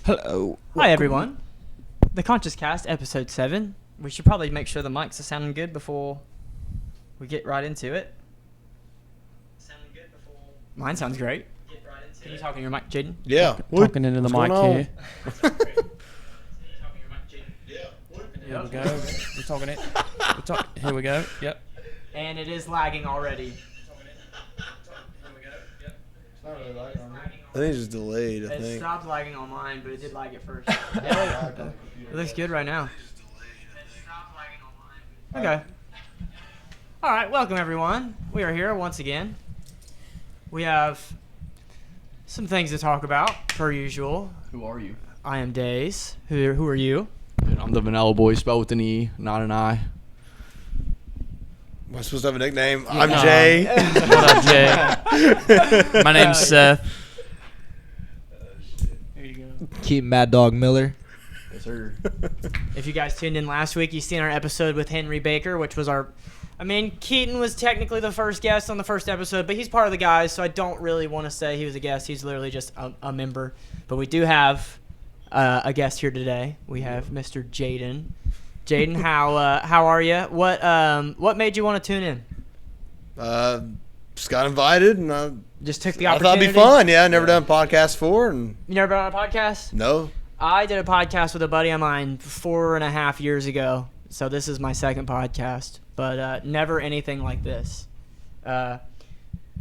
Hello. Hi, everyone. The Conscious Cast, Episode 7. We should probably make sure the mics are sounding good before we get right into it. Mine sounds great. Can you talk in your mic, Jaden? Yeah. Talking into the mic here. Here we go. We're talking it. Here we go. Yep. And it is lagging already. I think it's just delayed, I It think. stopped lagging on mine, but it did lag at first. It looks good right now. Okay. All right, welcome everyone. We are here once again. We have some things to talk about, per usual. Who are you? I am Days. Who are you? Dude, I'm the Vanella boy, spelled with an E, not an I. Am I supposed to have a nickname? I'm Jay. What up, Jay? My name's Seth. There you go. Keep Mad Dog Miller. Yes, sir. If you guys tuned in last week, you seen our episode with Henry Baker, which was Keaton was technically the first guest on the first episode, but he's part of the guys, so I don't really want to say he was a guest. He's literally just a member. But we do have a guest here today. We have Mr. Jaden. Jaden, how are you? What made you want to tune in? Just got invited, and I Just took the thought opportunity. it'd be fun. Yeah, I never done a podcast before, and You never been on a podcast? no. I did a podcast with a buddy of mine 4.5 years ago, so this is my second podcast, but never anything like this. A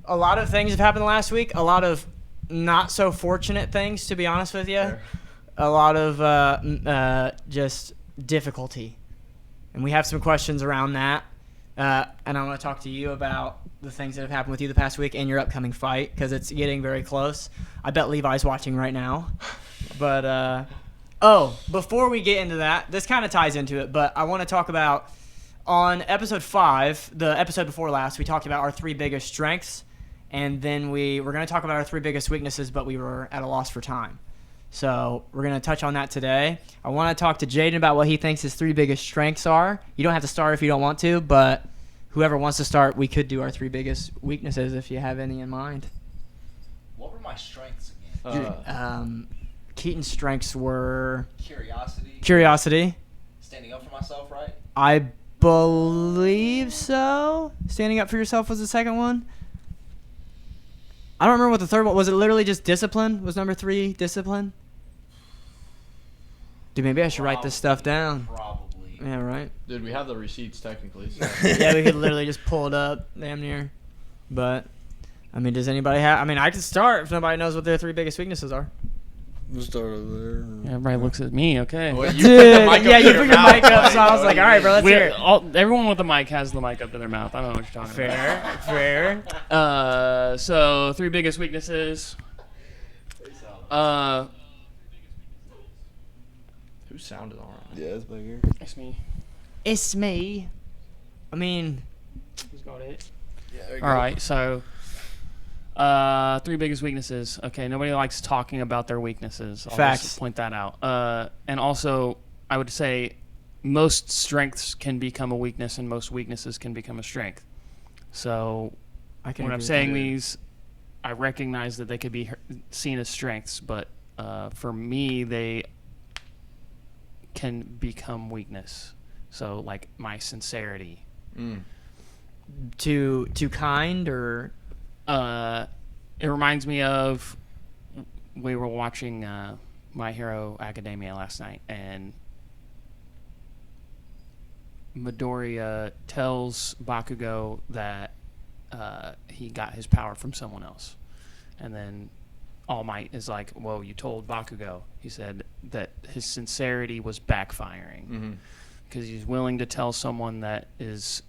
lot of things have happened last week, a lot of not so fortunate things, to be honest with you. Fair. A lot of just difficulty. And we have some questions around that, and I want to talk to you about the things that have happened with you the past week and your upcoming fight, because it's getting very close. I bet Levi's watching right now. But, before we get into that, this kind of ties into it, but I want to talk about, on episode 5, the episode before last, we talked about our 3 biggest strengths, and then we were going to talk about our 3 biggest weaknesses, but we were at a loss for time. So we're going to touch on that today. I want to talk to Jaden about what he thinks his 3 biggest strengths are. You don't have to start if you don't want to, but whoever wants to start, we could do our 3 biggest weaknesses if you have any in mind. What were my strengths again? Keaton's strengths were Curiosity. Standing up for myself, right? I believe so. Standing up for yourself was the second one. I don't remember what the third one was. It literally just discipline? Was number 3 discipline? Dude, maybe I should write this stuff down. Probably. Yeah, right. Dude, we have the receipts technically. So. Yeah, we could literally just pull it up, damn near. But, does anybody have... I can start if nobody knows what their 3 biggest weaknesses are. We'll start over there. Yeah, everybody looks at me. Okay. Well, you Dude, put the mic up yeah, to you your put your mouth, mic up, like, so I was like, all right, bro, let's hear it. Everyone with the mic has the mic up to their mouth. I don't know what you're talking about. Fair. So 3 biggest weaknesses. Who sounded on it? Yeah, it's back here. It's me. It's me. Who's got it? Yeah, there you All go. right, so 3 biggest weaknesses. Okay, nobody likes talking about their weaknesses. I'll Facts. just point that out. And also, I would say most strengths can become a weakness and most weaknesses can become a strength. So I can when I'm agree with saying that. these, I recognize that they could be seen as strengths, but for me, they can become weakness. So like my sincerity. Too kind, or... It reminds me of we were watching My Hero Academia last night, and Midoriya tells Bakugo that he got his power from someone else. And then All Might is like, whoa, you told Bakugo. He said that his sincerity was backfiring because he's willing to tell someone that is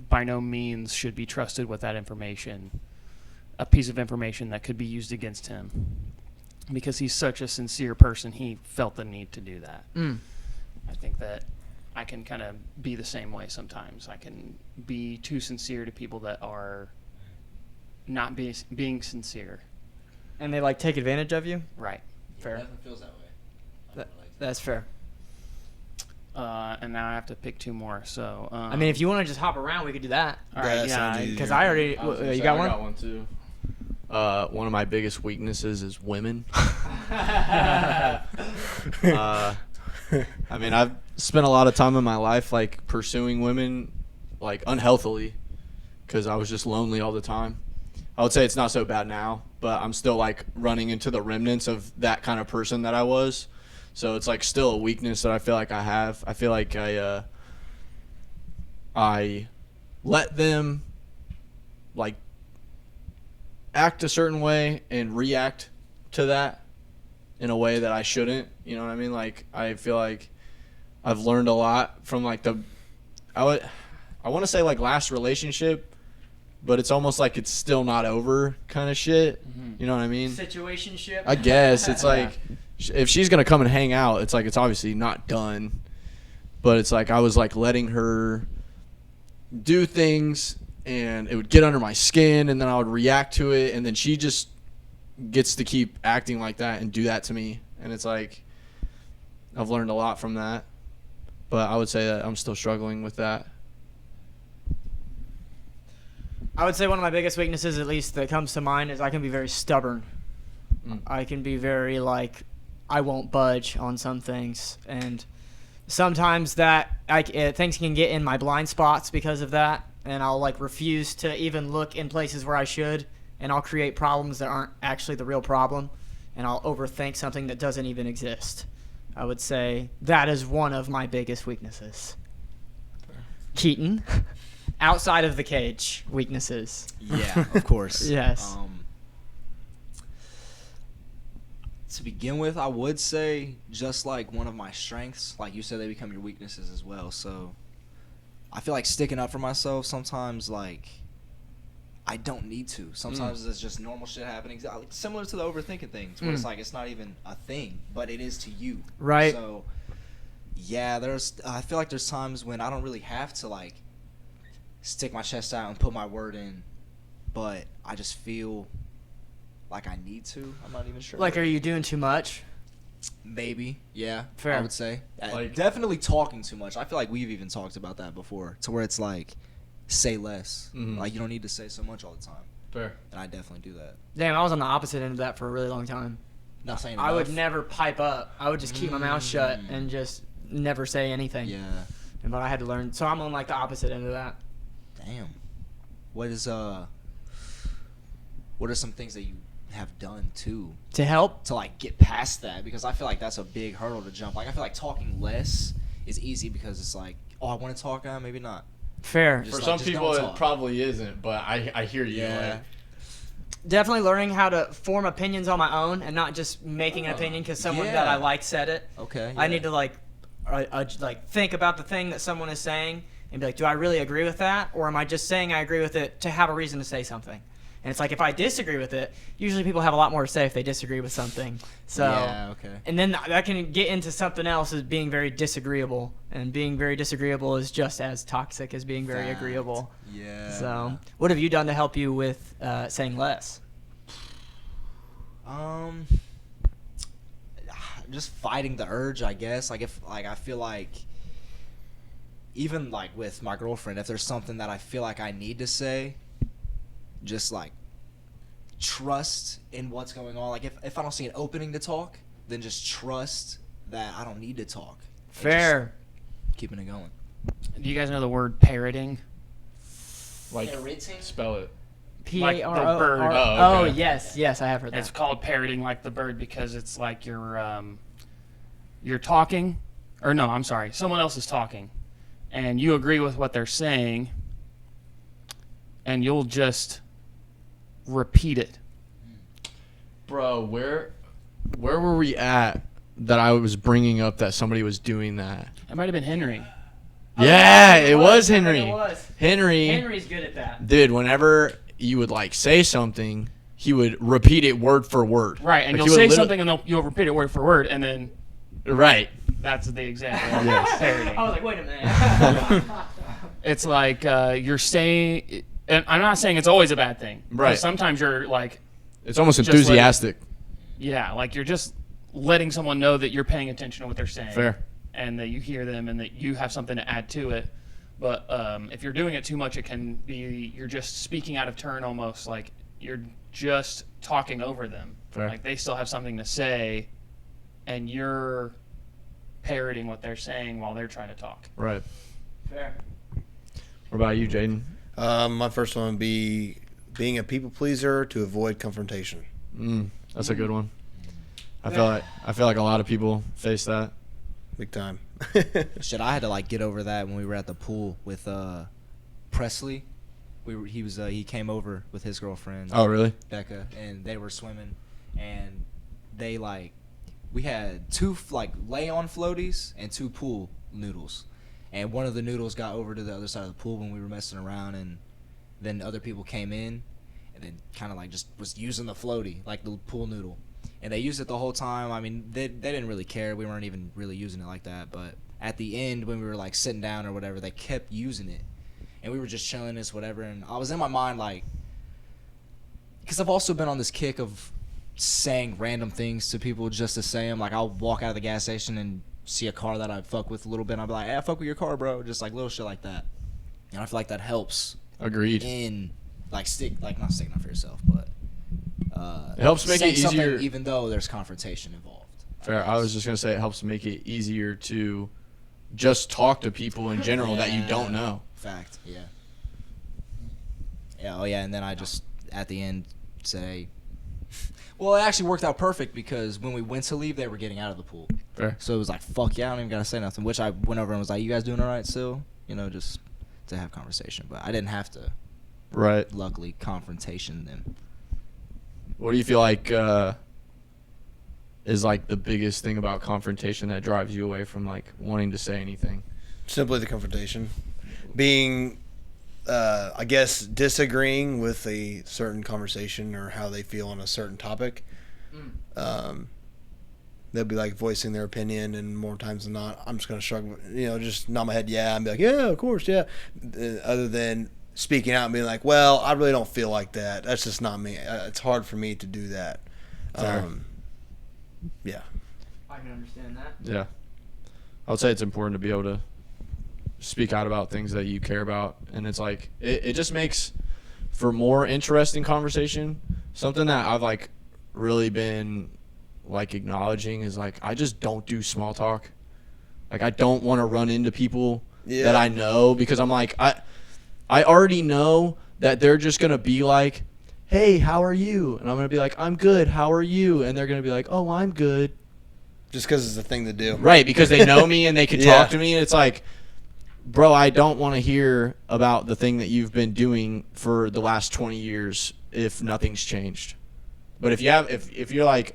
by no means should be trusted with that information, a piece of information that could be used against him. Because he's such a sincere person, he felt the need to do that. I think that I can kind of be the same way sometimes. I can be too sincere to people that are not being sincere. And they, take advantage of you? Right. Fair. It definitely feels that way. That's fair. And now I have to pick 2 more. So if you want to just hop around, we could do that. all right, That sounds yeah. easy. Because I already... I was gonna you say, got I one? got one too. One of my biggest weaknesses is women. I mean, I've spent a lot of time in my life like pursuing women like unhealthily because I was just lonely all the time. I would say it's not so bad now, but I'm still like running into the remnants of that kind of person that I was. So it's like still a weakness that I feel like I have. I feel like I let them like act a certain way and react to that in a way that I shouldn't. You know what I mean? Like I feel like I've learned a lot from like I want to say like last relationship, but it's almost like it's still not over kind of shit. Mm-hmm. You know what I mean? Situationship. I guess it's like if she's gonna come and hang out, it's like it's obviously not done. But it's like I was like letting her do things, and it would get under my skin, and then I would react to it, and then she just gets to keep acting like that and do that to me, and it's like I've learned a lot from that. But I would say that I'm still struggling with that. I would say one of my biggest weaknesses, at least that comes to mind, is I can be very stubborn. I can be very like, I won't budge on some things, and sometimes that things can get in my blind spots because of that, and I'll like refuse to even look in places where I should, and I'll create problems that aren't actually the real problem, and I'll overthink something that doesn't even exist. I would say that is one of my biggest weaknesses. Keaton, outside of the cage, weaknesses. Yeah, of course. Yes. To begin with, I would say just like one of my strengths, like you said, they become your weaknesses as well. So I feel like sticking up for myself sometimes, like I don't need to. Sometimes it's just normal shit happening, similar to the overthinking things, where it's like it's not even a thing, but it is to you. Right. So yeah, I feel like there's times when I don't really have to like stick my chest out and put my word in, but I just feel like I need to. I'm not even sure. Like, are you doing too much? Maybe, yeah. Fair. I would say. Like- Definitely talking too much. I feel like we've even talked about that before, to where it's like, say less. Mhm. Like, you don't need to say so much all the time. Fair. And I definitely do that. Damn, I was on the opposite end of that for a really long time. Not saying I would enough. never pipe up. I would just keep my mouth shut and just never say anything. Yeah. But I had to learn. So I'm on like the opposite end of that. Damn. What are some things that you have done too To help? to like get past that? Because I feel like that's a big hurdle to jump. Like I feel like talking less is easy because it's like, oh, I want to talk, maybe not. Fair. Just For like, some just people, don't it talk. probably isn't, but I hear you. Yeah. Like, Definitely learning how to form opinions on my own and not just making an opinion because someone that I like said it. Okay. I yeah. need to like think about the thing that someone is saying and be like, do I really agree with that, or am I just saying I agree with it to have a reason to say something? And it's like, if I disagree with it, usually people have a lot more to say if they disagree with something. So, Yeah, okay. and then that can get into something else as being very disagreeable, and being very disagreeable is just as toxic as being very Fact. agreeable. Yeah. So, what have you done to help you with saying less? Just fighting the urge, I guess. Like if I feel like even like with my girlfriend, if there's something that I feel like I need to say, just like trust in what's going on. Like if I don't see an opening to talk, then just trust that I don't need to talk. And Fair. just keeping it going. Do you guys know the word parroting? like spell it. Like the P-A-R-O-R. bird. Oh, okay. Yes, I have heard that. It's called parroting like the bird because it's like you're talking, or no, I'm sorry, someone else is talking, and you agree with what they're saying, and you'll just repeat it. Bro, where were we at that I was bringing up that somebody was doing that? It might have been Henry. Yeah, it was Henry. It was. Henry. Henry's good at that. Dude, whenever you would like say something, he would repeat it word for word. Right, and Like, you'll he would say something and you'll repeat it word for word, and then Right. that's the example of Yes. parroting. I was like, wait a minute. It's like you're saying, and I'm not saying it's always a bad thing. 'Cause Right. sometimes you're like, It's almost Just let it- enthusiastic. yeah, like you're just letting someone know that you're paying attention to what they're saying. Fair. And that you hear them and that you have something to add to it. But if you're doing it too much, it can be you're just speaking out of turn almost. Like you're just talking over them. Fair. Like they still have something to say, and you're parroting what they're saying while they're trying to talk. Right. Fair. What about you, Jaden? My first one would be being a people pleaser to avoid confrontation. That's a good one. I feel like a lot of people face that. Big time. Shit, I had to like get over that when we were at the pool with Presley. He came over with his girlfriend. Oh, really? Becca, and they were swimming, and they we had two lay-on floaties and two pool noodles, and one of the noodles got over to the other side of the pool when we were messing around, and then other people came in, and then kind of just was using the floaty, like the pool noodle, and they used it the whole time. I mean, they didn't really care. We weren't even really using it like that, but at the end when we were sitting down or whatever, they kept using it, and we were just chilling this whatever, and I was in my mind because I've also been on this kick of saying random things to people just to say them. Like, I'll walk out of the gas station and see a car that I fuck with a little bit, and I'll be like, hey, I fuck with your car, bro. Just little shit like that. And I feel like that helps Agreed. in not sticking up for yourself, but It helps make it saying something easier. even though there's confrontation involved. Fair. I was just gonna say it helps make it easier to just talk to people in general that you don't know. Fact. Yeah. Yeah. Oh yeah. And then I just at the end say, well, it actually worked out perfect because when we went to leave, they were getting out of the pool. Fair. So it was like, fuck yeah, I don't even gotta say nothing. Which I went over and was like, you guys doing all right still? Just to have conversation. But I didn't have to. Right. Luckily, confrontation them. What do you feel like is the biggest thing about confrontation that drives you away from wanting to say anything? Simply the confrontation. Being, I guess, disagreeing with a certain conversation or how they feel on a certain topic. They'll be voicing their opinion, and more times than not, I'm just going to shrug, just nod my head, yeah, and be like, yeah, of course, yeah. Other than speaking out and being like, well, I really don't feel like that. That's just not me. It's hard for me to do that. Yeah. I can understand that. Yeah. I would say it's important to be able to speak out about things that you care about, and it's it just makes for more interesting conversation. Something that I've really been acknowledging is I just don't do small talk. I don't want to run into people that I know, because I'm I already know that they're just gonna be like, hey, how are you? And I'm gonna be like, I'm good, how are you? And they're gonna be like, oh, I'm good. Just because it's a thing to do. Right, because they know me and they can talk to me, and it's bro, I don't want to hear about the thing that you've been doing for the last 20 years if nothing's changed. But if you're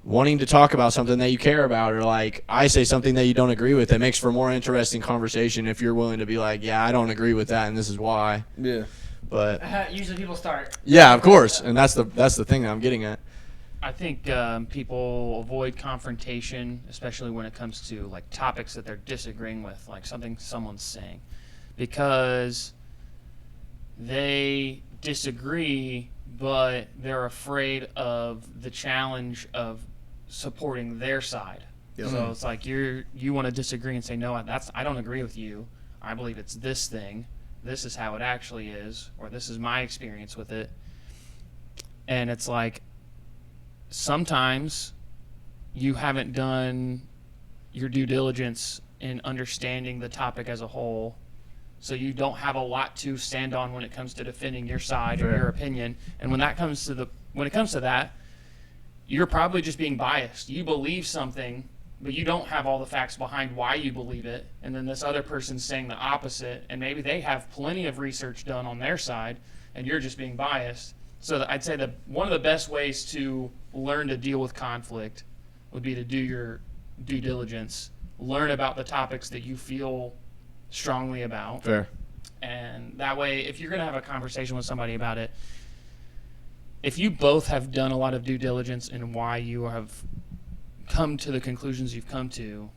wanting to talk about something that you care about, or I say something that you don't agree with, it makes for more interesting conversation if you're willing to be yeah, I don't agree with that and this is why. Yeah. But Usually people start. yeah, of course, and that's the thing that I'm getting at. I think people avoid confrontation, especially when it comes to topics that they're disagreeing with, something someone's saying, because they disagree, but they're afraid of the challenge of supporting their side. Yep. So it's you want to disagree and say, no, I don't agree with you. I believe it's this thing. This is how it actually is, or this is my experience with it. And it's sometimes you haven't done your due diligence in understanding the topic as a whole, so you don't have a lot to stand on when it comes to defending your side or your opinion. And when it comes to that, you're probably just being biased. You believe something, but you don't have all the facts behind why you believe it. And then this other person's saying the opposite, and maybe they have plenty of research done on their side, and you're just being biased. So I'd say that one of the best ways to learn to deal with conflict would be to do your due diligence, learn about the topics that you feel strongly about. Fair. And that way, if you're going to have a conversation with somebody about it, if you both have done a lot of due diligence in why you have come to the conclusions you've come to,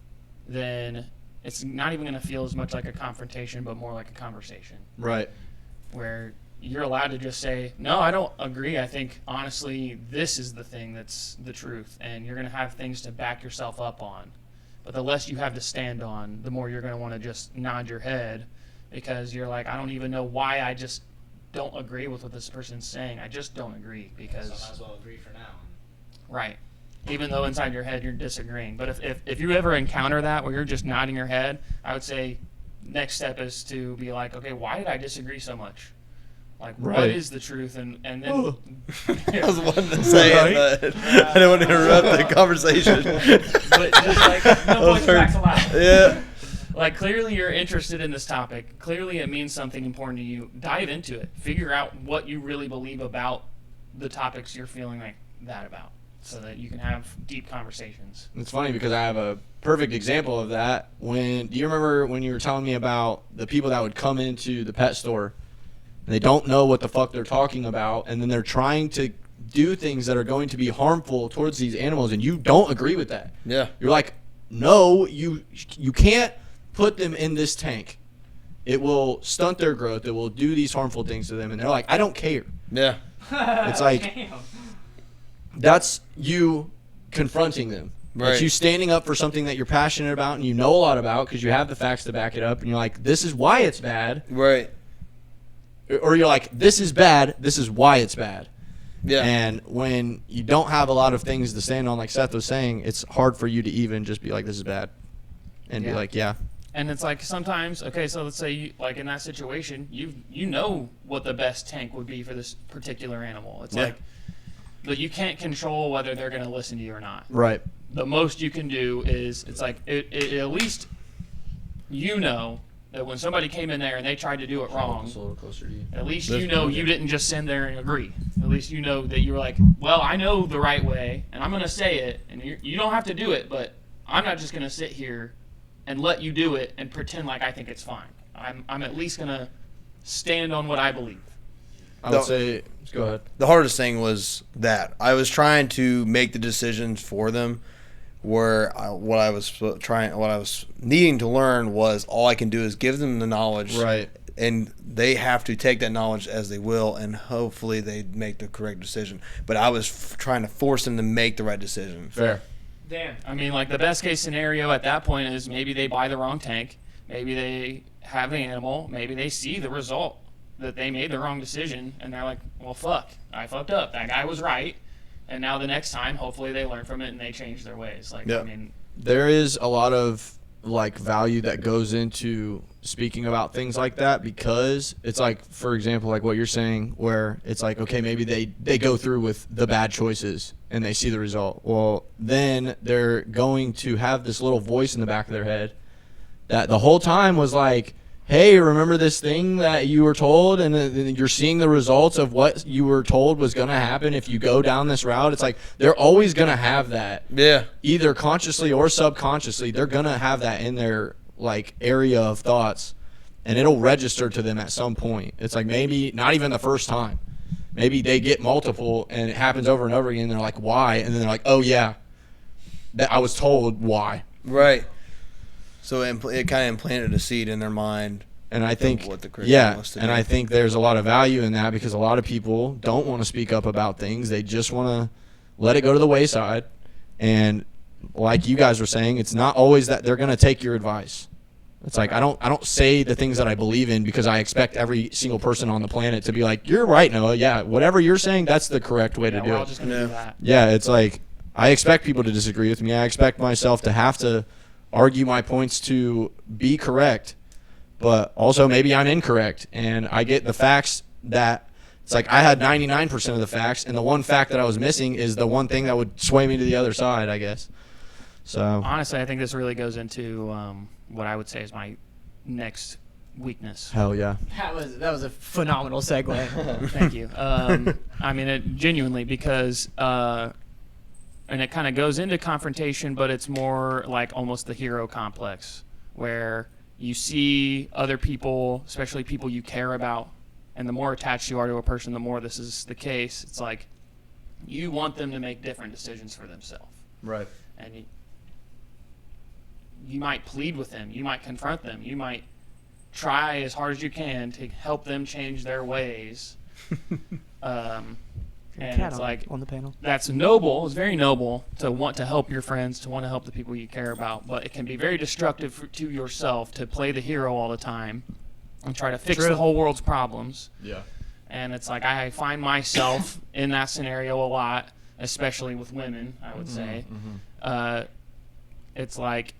then it's not even going to feel as much like a confrontation, but more like a conversation. Right. Where you're allowed to just say, no, I don't agree. I think, honestly, this is the thing that's the truth. And you're going to have things to back yourself up on. But the less you have to stand on, the more you're going to want to just nod your head, because you're I don't even know why I just don't agree with what this person's saying. I just don't agree because. So I might as well agree for now. Right. Even though inside your head you're disagreeing. But if you ever encounter that where you're just nodding your head, I would say next step is to be like, okay, why did I disagree so much? Like, what Right. is the truth? And then I was wanting to say it, but I didn't want to interrupt the conversation. but just like no voice cracks allowed. Yeah. Like, clearly you're interested in this topic. Clearly it means something important to you. Dive into it. Figure out what you really believe about the topics you're feeling like that about, so that you can have deep conversations. It's funny because I have a perfect example of that. Do you remember when you were telling me about the people that would come into the pet store and they don't know what the fuck they're talking about, and then they're trying to do things that are going to be harmful towards these animals, and you don't agree with that? Yeah. You're like, no, you can't put them in this tank. It will stunt their growth. It will do these harmful things to them, and they're like, I don't care. Yeah. It's like, Damn. that's you confronting them. Right. It's you standing up for something that you're passionate about and you know a lot about because you have the facts to back it up, and you're like, this is why it's bad. Right. Or you're like, this is bad, this is why it's bad. Yeah. And when you don't have a lot of things to stand on, like Seth was saying, it's hard for you to even just be like, this is bad. And be Yeah. like, yeah. And it's like sometimes, okay, so let's say, like in that situation, you know what the best tank would be for this particular animal. It's Yeah. like, but you can't control whether they're going to listen to you or not. Right. The most you can do is, it's like, at least you know that when somebody came in there and they tried to do it wrong, Just a little closer to you. at least you know you didn't just sit there and agree. At least you know that you were like, well, I know the right way, and I'm going to say it, and you don't have to do it, but I'm not just going to sit here and let you do it and pretend like I think it's fine. I'm at least going to stand on what I believe. I would say, go ahead. The hardest thing was that I was trying to make the decisions for them, where what I was needing to learn was all I can do is give them the knowledge, Right. and they have to take that knowledge as they will, and hopefully they make the correct decision. But I was trying to force them to make the right decision. Fair. Damn. I mean, like, the best case scenario at that point is maybe they buy the wrong tank, maybe they have the animal, maybe they see the result that they made the wrong decision, and they're like, well, fuck, I fucked up. That guy was right. And now the next time, hopefully they learn from it and they change their ways. Like, Yeah. I mean, There is a lot of like value that goes into speaking about things like that, because it's like, for example, like what you're saying, where it's like, okay, maybe they go through with the bad choices and they see the result. Well, then they're going to have this little voice in the back of their head that the whole time was like, hey, remember this thing that you were told, and then you're seeing the results of what you were told was going to happen if you go down this route. It's like they're always going to have that. Yeah. Either consciously or subconsciously, they're going to have that in their like area of thoughts, and it'll register to them at some point. It's like maybe not even the first time. Maybe they get multiple and it happens over and over again, and they're like, why? And then they're like, oh yeah, that I was told why. Right. So it kind of implanted a seed in their mind. And I think, what the curriculum was to and do. I think there's a lot of value in that, because a lot of people don't want to speak up about things. They just want to let it go to the wayside. And like you guys were saying, it's not always that they're going to take your advice. It's like I don't say the things that I believe in because I expect every single person on the planet to be like, you're right, Noah. Yeah, whatever you're saying, that's the correct way to yeah, do we're all it. just going to Yeah. do that. Yeah, it's like I expect people to disagree with me. I expect myself to have to argue my points to be correct, but also maybe I'm incorrect, and I get the facts that it's like I had 99% of the facts, and the one fact that I was missing is the one thing that would sway me to the other side, I guess. So Honestly, I think this really goes into what I would say is my next weakness. hell yeah. That was a phenomenal segue. Thank you. I mean, it genuinely, because and it kind of goes into confrontation, but it's more like almost the hero complex, where you see other people, especially people you care about, and the more attached you are to a person, the more this is the case. It's like you want them to make different decisions for themselves. Right. And you might plead with them, you might confront them, you might try as hard as you can to help them change their ways. And Cat it's like, on the panel. that's noble. It's very noble to want to help your friends, to want to help the people you care about, but it can be very destructive to yourself to play the hero all the time and try to fix True. the whole world's problems. Yeah. And it's like I find myself in that scenario a lot, especially with women, I would say. It's like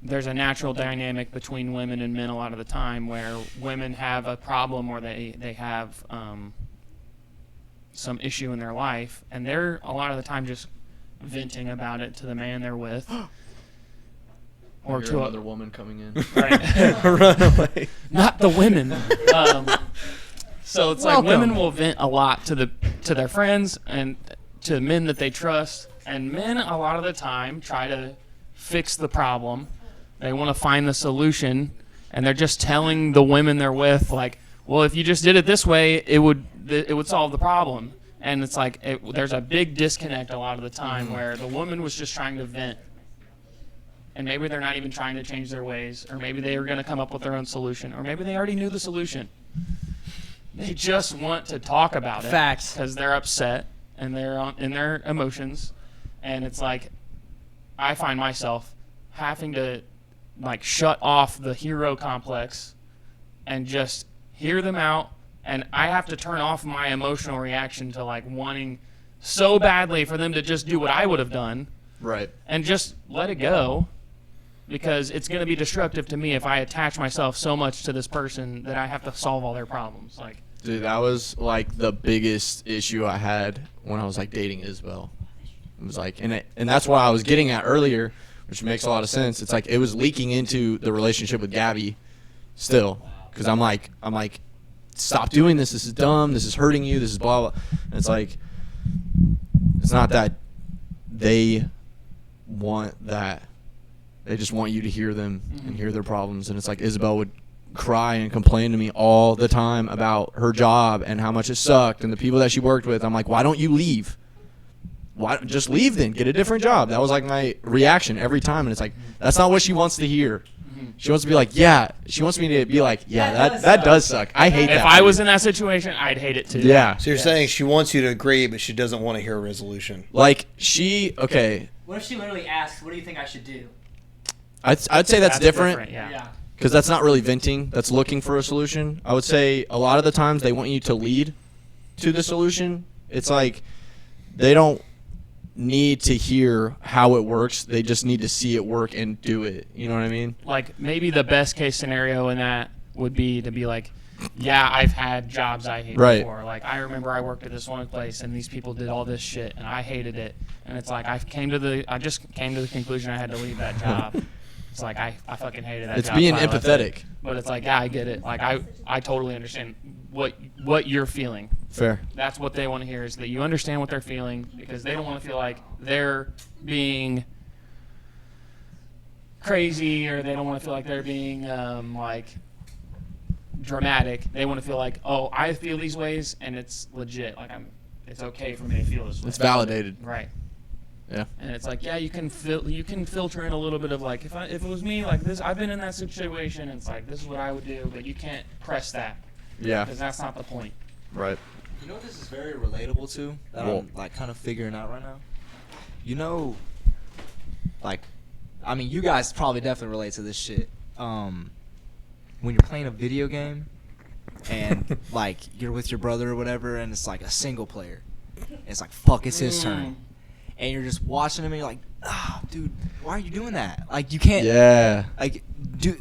there's a natural dynamic between women and men a lot of the time where women have a problem or they have some issue in their life, and they're a lot of the time just venting about it to the man they're with. Or to another woman coming in. Right. Run away. Not the women. So it's like women will vent a lot to their friends and to men that they trust, and men a lot of the time try to fix the problem. They want to find the solution, and they're just telling the women they're with, like, well, if you just did it this way, it would solve the problem. And it's like there's a big disconnect a lot of the time where the woman was just trying to vent. And maybe they're not even trying to change their ways, or maybe they were going to come up with their own solution, or maybe they already knew the solution. They just want to talk about it. Facts. Because they're upset and they're in their emotions. And it's like I find myself having to like shut off the hero complex and just hear them out. And I have to turn off my emotional reaction to like wanting so badly for them to just do what I would have done. Right. And just let it go, because it's going to be destructive to me if I attach myself so much to this person that I have to solve all their problems. Like, Dude, that was like the biggest issue I had when I was like dating Isabel. It was like, and that's what I was getting at earlier, which makes a lot of sense. It's like it was leaking into the relationship with Gabby still, because I'm like, stop doing this. This is dumb. This is hurting you. This is blah blah. And it's like, it's not that they want that. They just want you to hear them and hear their problems. And it's like Isabel would cry and complain to me all the time about her job and how much it sucked and the people that she worked with. I'm like, why don't you leave? Why just leave then? Get a different job. That was like my reaction every time. And it's like, that's not what she wants to hear. She wants to be like, yeah. She wants me to be like, yeah, that does suck. I hate that. If I was in that situation, I'd hate it too. Yeah. So you're saying she wants you to agree, but she doesn't want to hear a resolution. Like okay. What if she literally asks, "What do you think I should do?" I'd say that's different. Yeah. Because that's not really venting. That's looking for a solution. I would say a lot of the times they want you to lead to the solution. It's like they don't need to hear how it works. They just need to see it work and do it. You know what I mean? Like maybe the best case scenario in that would be to be like, yeah, I've had jobs I hate before. Like I remember I worked at this one place and these people did all this shit and I hated it. And it's like I just came to the conclusion I had to leave that job. It's like I fucking hated that job. It's being so I left empathetic. it. But it's like, yeah, I get it. Like I totally understand what you're feeling. Fair. That's what they want to hear, is that you understand what they're feeling, because they don't want to feel like they're being crazy, or they don't want to feel like they're being like dramatic. They want to feel like, oh, I feel these ways and it's legit. Like it's okay for me to feel this way. It's validated. Right. Yeah. And it's like, yeah, you can filter in a little bit of like, if it was me, like this, I've been in that situation, and it's like, this is what I would do, but you can't press that. Yeah. Because that's not the point. Right. You know what this is very relatable to, that Well- I'm like kind of figuring out right now? You know, like, I mean, you guys probably definitely relate to this shit. When you're playing a video game and like you're with your brother or whatever, and it's like a single player, and it's like, fuck, it's his turn, and you're just watching him and you're like, dude, why are you doing that? Like, you can't, Yeah. like,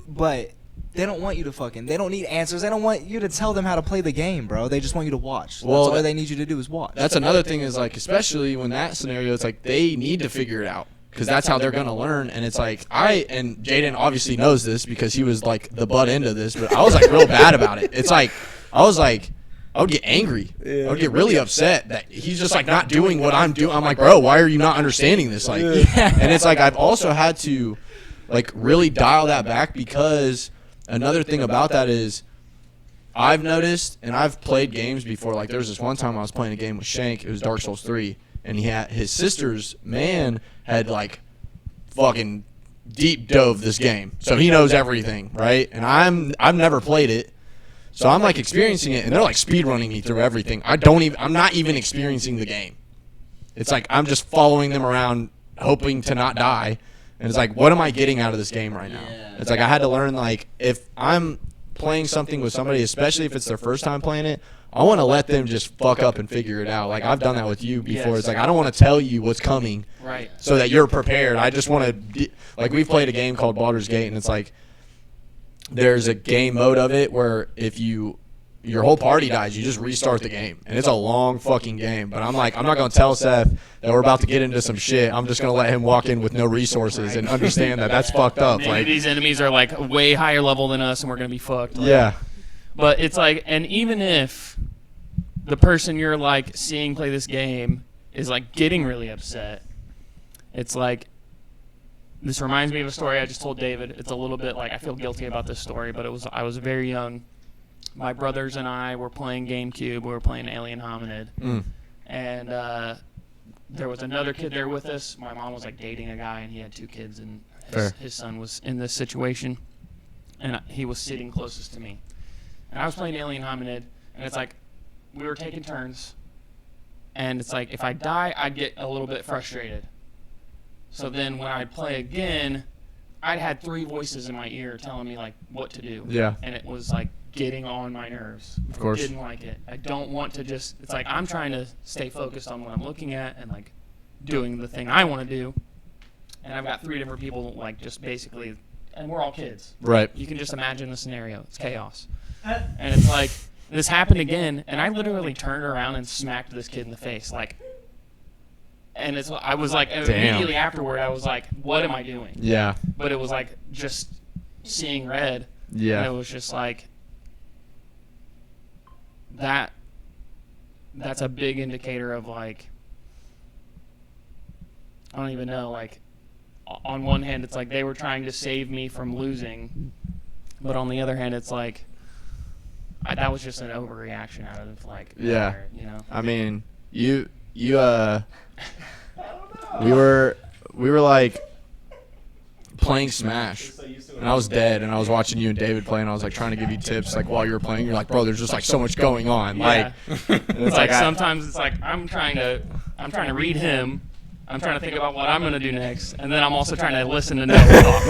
but they don't want you to they don't need answers. They don't want you to tell them how to play the game, bro. They just want you to watch. Well, That's all they need you to do is watch. That's another thing, is like, especially when that scenario, it's like they need to figure it out, because that's how they're going to learn. And it's like, and Jaden obviously knows this because he was like the butt end of this, but I was like real bad about it. It's like, I would get angry. I would get really upset that he's just like not doing what I'm doing. I'm like, bro, why are you not understanding this? Like, and it's like, I've also had to like really dial that back, because another thing about that is I've noticed, and I've played games before, like there was this one time I was playing a game with Shank, it was Dark Souls 3, and he had his sister's man had like fucking deep dove this game, so he knows everything, right? And I've never played it, so I'm like experiencing it, and they're like speed running me through everything. I'm not even experiencing the game. It's like I'm just following them around, hoping to not die. And it's like, what am I getting out of this game right now? It's like I had to learn, like, if I'm playing something with somebody, especially if it's their first time playing it, I want to let them just fuck up and figure it out. Like I've done that with you before. Yes. It's like I don't want to tell you what's coming, Right. so that you're prepared. I just want to like we've played a game called Baldur's Gate, and it's like there's a game mode of it where if your whole party dies, you just restart the game, and it's a long fucking game. But I'm like, I'm not gonna tell Seth that we're about to get into some shit. I'm just gonna let him walk in with no resources and understand that that's fucked up. Maybe Like these enemies are like way higher level than us, and we're gonna be fucked. Like, yeah, But it's like, and even if the person you're like seeing play this game is like getting really upset, it's like, this reminds me of a story I just told David. It's a little bit like, I feel guilty about this story, but I was very young. My brothers and I were playing GameCube. We were playing Alien Hominid. And there was another kid there with us. My mom was like dating a guy, and he had 2 kids, and his son was in this situation. And he was sitting closest to me. And I was playing Alien Hominid, and it's like we were taking turns. And it's like if I die, I'd get a little bit frustrated. So then when I'd play again, I'd had 3 voices in my ear telling me like what to do. Yeah. And it was like getting on my nerves. Of course. I didn't like it. I don't want to just, it's like I'm trying to stay focused on what I'm looking at and like doing the thing I want to do. And I've got 3 different people like just basically, and we're all kids. right. You can just imagine the scenario. It's chaos. And it's like, this happened again, and I literally turned around and smacked this kid in the face. Like, and I was like, immediately afterward, I was like, what am I doing? Yeah. But it was like just seeing red. Yeah. And it was just like, that's a big indicator of like, I don't even know, like, on one hand, it's like they were trying to save me from losing, but on the other hand, it's like, that was just an overreaction out of like, Yeah. you know. I mean, we were like playing Smash, and I was dead, and I was watching you and David play, and I was like trying to give you tips like while you were playing. You're like, bro, there's just like so much going on. Yeah. Like, It's like sometimes it's like I'm trying to read him. I'm trying to think about what I'm going to do next, and then I'm also trying to listen to Noah talk.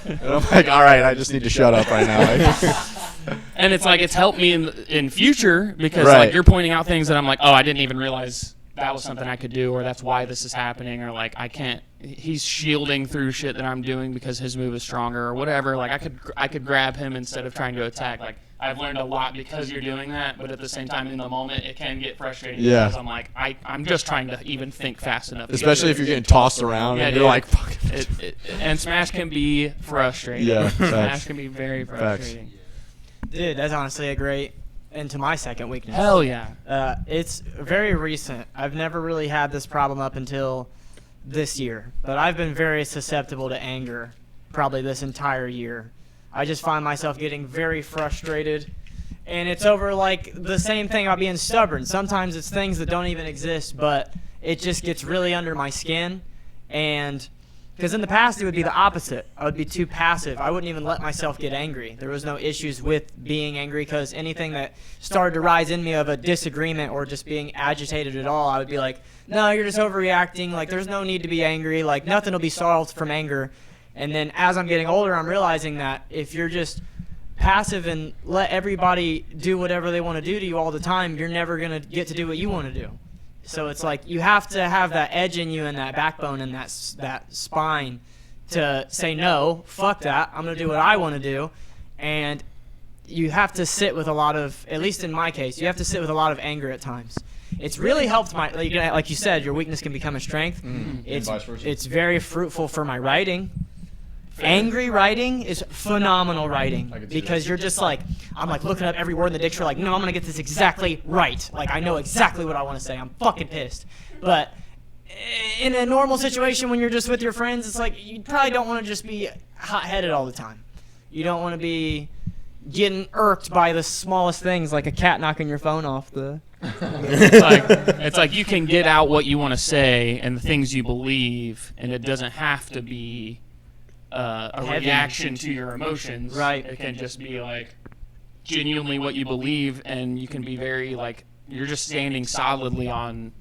and I'm like, all right, I just need to shut up right now. Like, And it's like it's helped me in future because Right. like you're pointing out things that I'm like, oh, I didn't even realize that was something I could do, or that's why this is happening, or like I can't. He's shielding through shit that I'm doing because his move is stronger, or whatever. Like I could grab him instead of trying to attack. Like I've learned a lot because you're doing that, but at the same time, in the moment, it can get frustrating. Yeah. Because I'm like, I'm just trying to even think fast enough. to get especially through if you're it. getting tossed around, Yeah, and you're dude. like, fuck. And Smash can be frustrating. Yeah, Smash facts. can be very Facts. frustrating. Dude, that's honestly a great into my second weakness. Hell yeah. It's very recent. I've never really had this problem up until this year, but I've been very susceptible to anger probably this entire year. I just find myself getting very frustrated, and it's over like the same thing about being stubborn. Sometimes it's things that don't even exist, but it just gets really under my skin, and because in the past it would be the opposite. I would be too passive. I wouldn't even let myself get angry. There was no issues with being angry because anything that started to rise in me of a disagreement or just being agitated at all, I would be like, no, you're just overreacting. Like, there's no need to be angry. Like, nothing will be solved from anger. And then as I'm getting older, I'm realizing that if you're just passive and let everybody do whatever they want to do to you all the time, you're never going to get to do what you want to do. So it's like you have to have that edge in you and that backbone and that spine to say, no, fuck that. I'm going to do what I want to do. And you have to sit with a lot of, at least in my case, you have to sit with a lot of anger at times. It's really helped my, like you said, your weakness can become a strength. It's very fruitful for my writing. Angry writing is phenomenal writing because you're just like, I'm like looking up every word in the dictionary like, no, I'm going to get this exactly right. Like, I know exactly what I want to say. I'm fucking pissed. But in a normal situation when you're just with your friends, it's like you probably don't want to just be hot-headed all the time. You don't want to be getting irked by the smallest things like a cat knocking your phone off the... It's like you can get out what you want to say and the things you believe, and it doesn't have to be a Heavy. reaction to your emotions. Right. It can just be like genuinely what you believe, and you can be very like you're just standing solidly on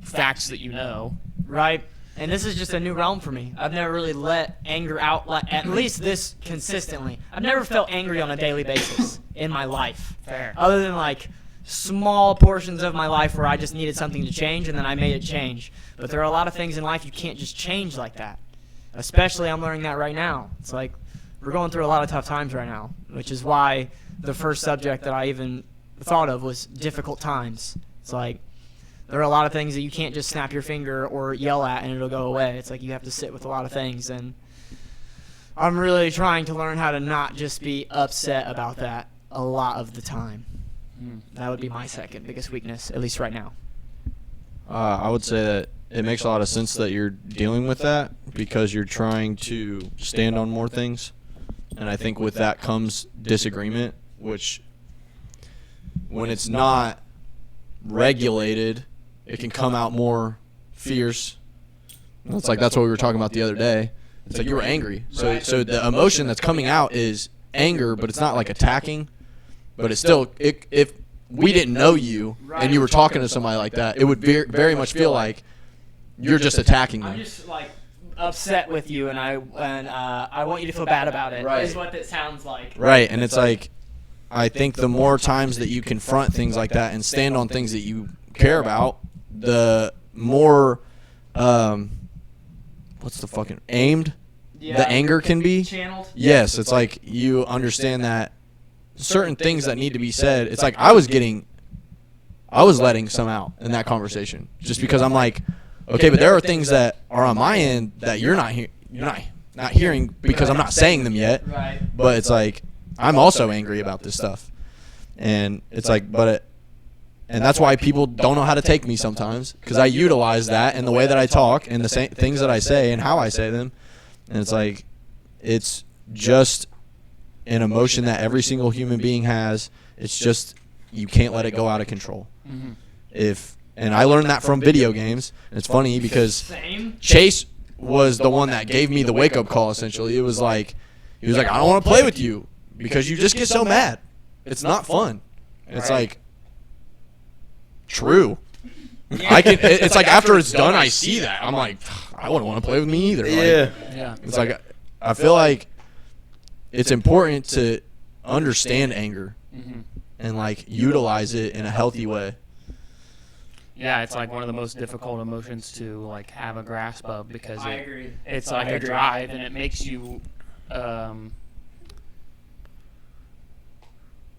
facts that you know. Right. And this is just a new realm for me. I've never really let anger out, like, at least this consistently. I've never felt angry on a daily basis in my life. Fair. Other than, like, small portions of my life where I just needed something to change, and then I made it change. But there are a lot of things in life you can't just change like that. Especially I'm learning that right now. It's like we're going through a lot of tough times right now, which is why the first subject that I even thought of was difficult times. It's like there are a lot of things that you can't just snap your finger or yell at and it'll go away. It's like you have to sit with a lot of things, and I'm really trying to learn how to not just be upset about that a lot of the time. That would be my second biggest weakness, at least right now. I would say that it makes a lot of sense that you're dealing with that because you're trying to stand on more things. And I think with that comes disagreement, which when it's not regulated, it can come out more fierce. It's like that's what we were talking about the other day. It's like you were angry. So the emotion that's coming out is anger, but it's not like attacking. But it's still, if we didn't know you and you were talking to somebody like that, it would very much feel like you're just attacking them. I'm just like upset with you, and I want you to feel bad about it. Right. Is what it sounds like. Right, and it's like I think the more times that you confront things like that and stand on things that you care about, the more what's the fucking aimed the anger can be. Channeled. Yes, it's like you understand that certain things that need to be said. It's like I was letting some out in that conversation just because I'm like, okay, but there are things that are on my end that you're not hearing because I'm not saying them yet. Right. But it's like I'm also angry about this stuff, and it's like, and that's why people don't know how to take me sometimes because I utilize that in the way that I talk and the same things that I say and how I say them, and it's like it's just an emotion that every single human being has. It's just you can't let it go out of control. And I learned that from video games. And it's funny because Chase was the one that gave me the wake up call. Essentially, it was like he was like, I don't want to play with you because you just get so mad. It's not fun. And it's like true. It's like after it's done, I see that. I'm like, I wouldn't want to play with me either. Yeah. It's like I feel like it's important to understand anger and like utilize it in a healthy way. Yeah, it's like one of the most difficult emotions to like have a grasp of because I agree. It's like a drive and it makes you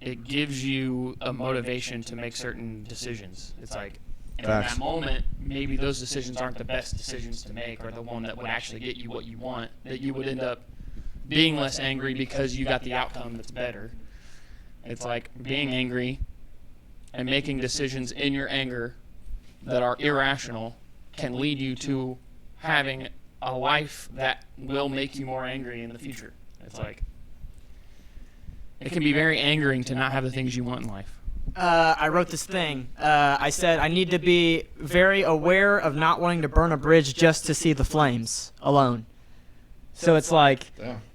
it gives you a motivation to make certain decisions. It's like in that moment, maybe those decisions aren't the best decisions to make or the one that would actually get you what you want, that you would end up being less angry because you got the outcome that's better. It's like being angry and making decisions in your anger that are irrational can lead you to having a life that will make you more angry in the future. It's like it can be very angering to not have the things you want in life. I wrote this thing. I said I need to be very aware of not wanting to burn a bridge just to see the flames alone. So it's like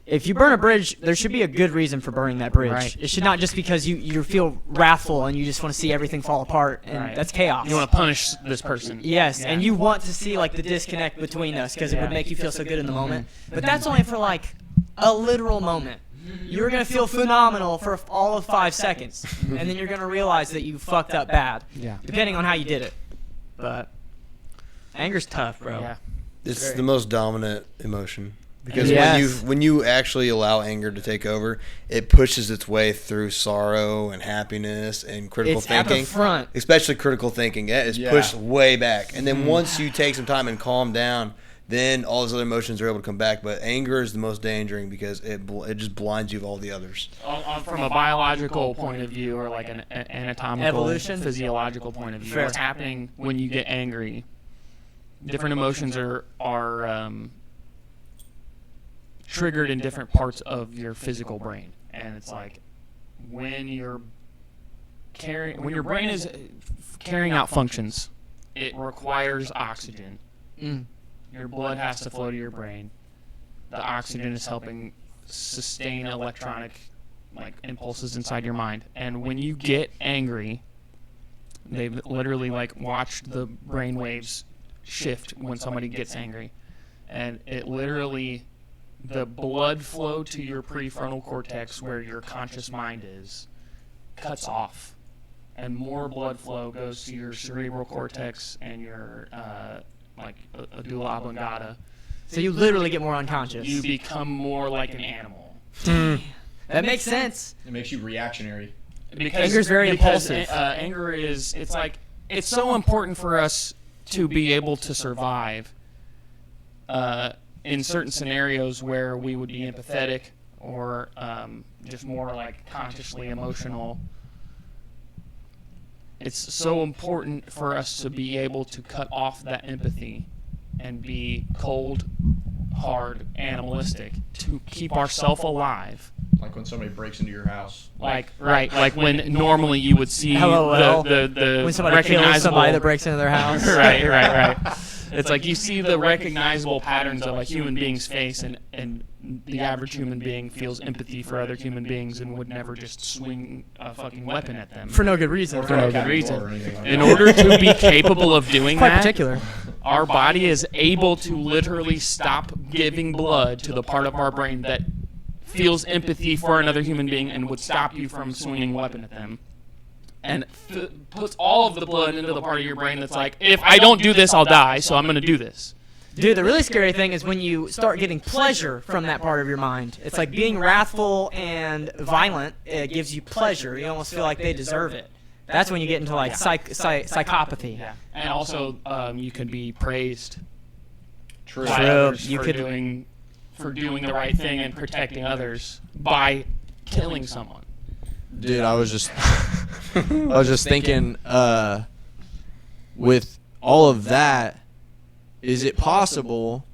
if you burn a bridge, there should be a good reason for burning that bridge. Right. It should not just because you feel wrathful and you just want to see everything fall apart, and that's chaos. You want to punish this person. Yes, and you want to see like the disconnect between us because it would make you feel so good in the moment. But that's only for like a literal moment. You're going to feel phenomenal for all of 5 seconds, and then you're going to realize that you fucked up bad, depending on how you did it. But anger's tough, bro. Yeah. It's the most dominant emotion. Because when you actually allow anger to take over, it pushes its way through sorrow and happiness and critical thinking. At the front. Especially critical thinking. It is pushed way back. And then once you take some time and calm down, then all those other emotions are able to come back. But anger is the most dangerous because it just blinds you of all the others. From a biological point of view or like an anatomical, evolution, physiological point of view, what's happening when you get angry, different emotions are triggered in different parts of your physical brain. And it's like when your brain is carrying out functions, it requires oxygen. Your blood has to flow to your brain. The oxygen is helping sustain electronic like impulses inside your mind. And when you get angry, they've literally like watched the brain waves shift when somebody gets angry, and it literally, the blood flow to your prefrontal cortex where your conscious mind is cuts off, and more blood flow goes to your cerebral cortex and your medulla oblongata. So you literally get more unconscious. You become more like an animal. That makes sense. It makes you reactionary. Because Anger's very impulsive. Anger is, it's so important for us to be able to survive in certain scenarios where we would be empathetic or just more like consciously emotional. It's so important for us to be able to cut off that empathy and be cold, hard, animalistic to keep ourselves alive. Like when somebody breaks into your house. Like when normally you would see LOL. the When somebody kills somebody that breaks into their house. right. It's like you see the recognizable patterns of a human being's face, and the average human being feels empathy for other human beings and would never just swing a fucking weapon at them. For no good reason. For no good reason. In order to be capable of doing Quite that, particular. our body is able to literally stop giving blood to the part of our brain that feels empathy for another human being and would stop you from swinging a weapon at them, and puts all of the blood into the part of your brain that's like, if I don't do this, I'll die, so I'm going to do this. Dude, the really scary thing is when you start getting pleasure from that part of your mind. It's like being wrathful and violent. It gives you pleasure. You almost feel like they deserve it. That's when you get into like psychopathy. Yeah. And also, you can be praised True. by others for doing the right thing and protecting others by killing someone. Dude, I was just thinking, with all of that, is it possible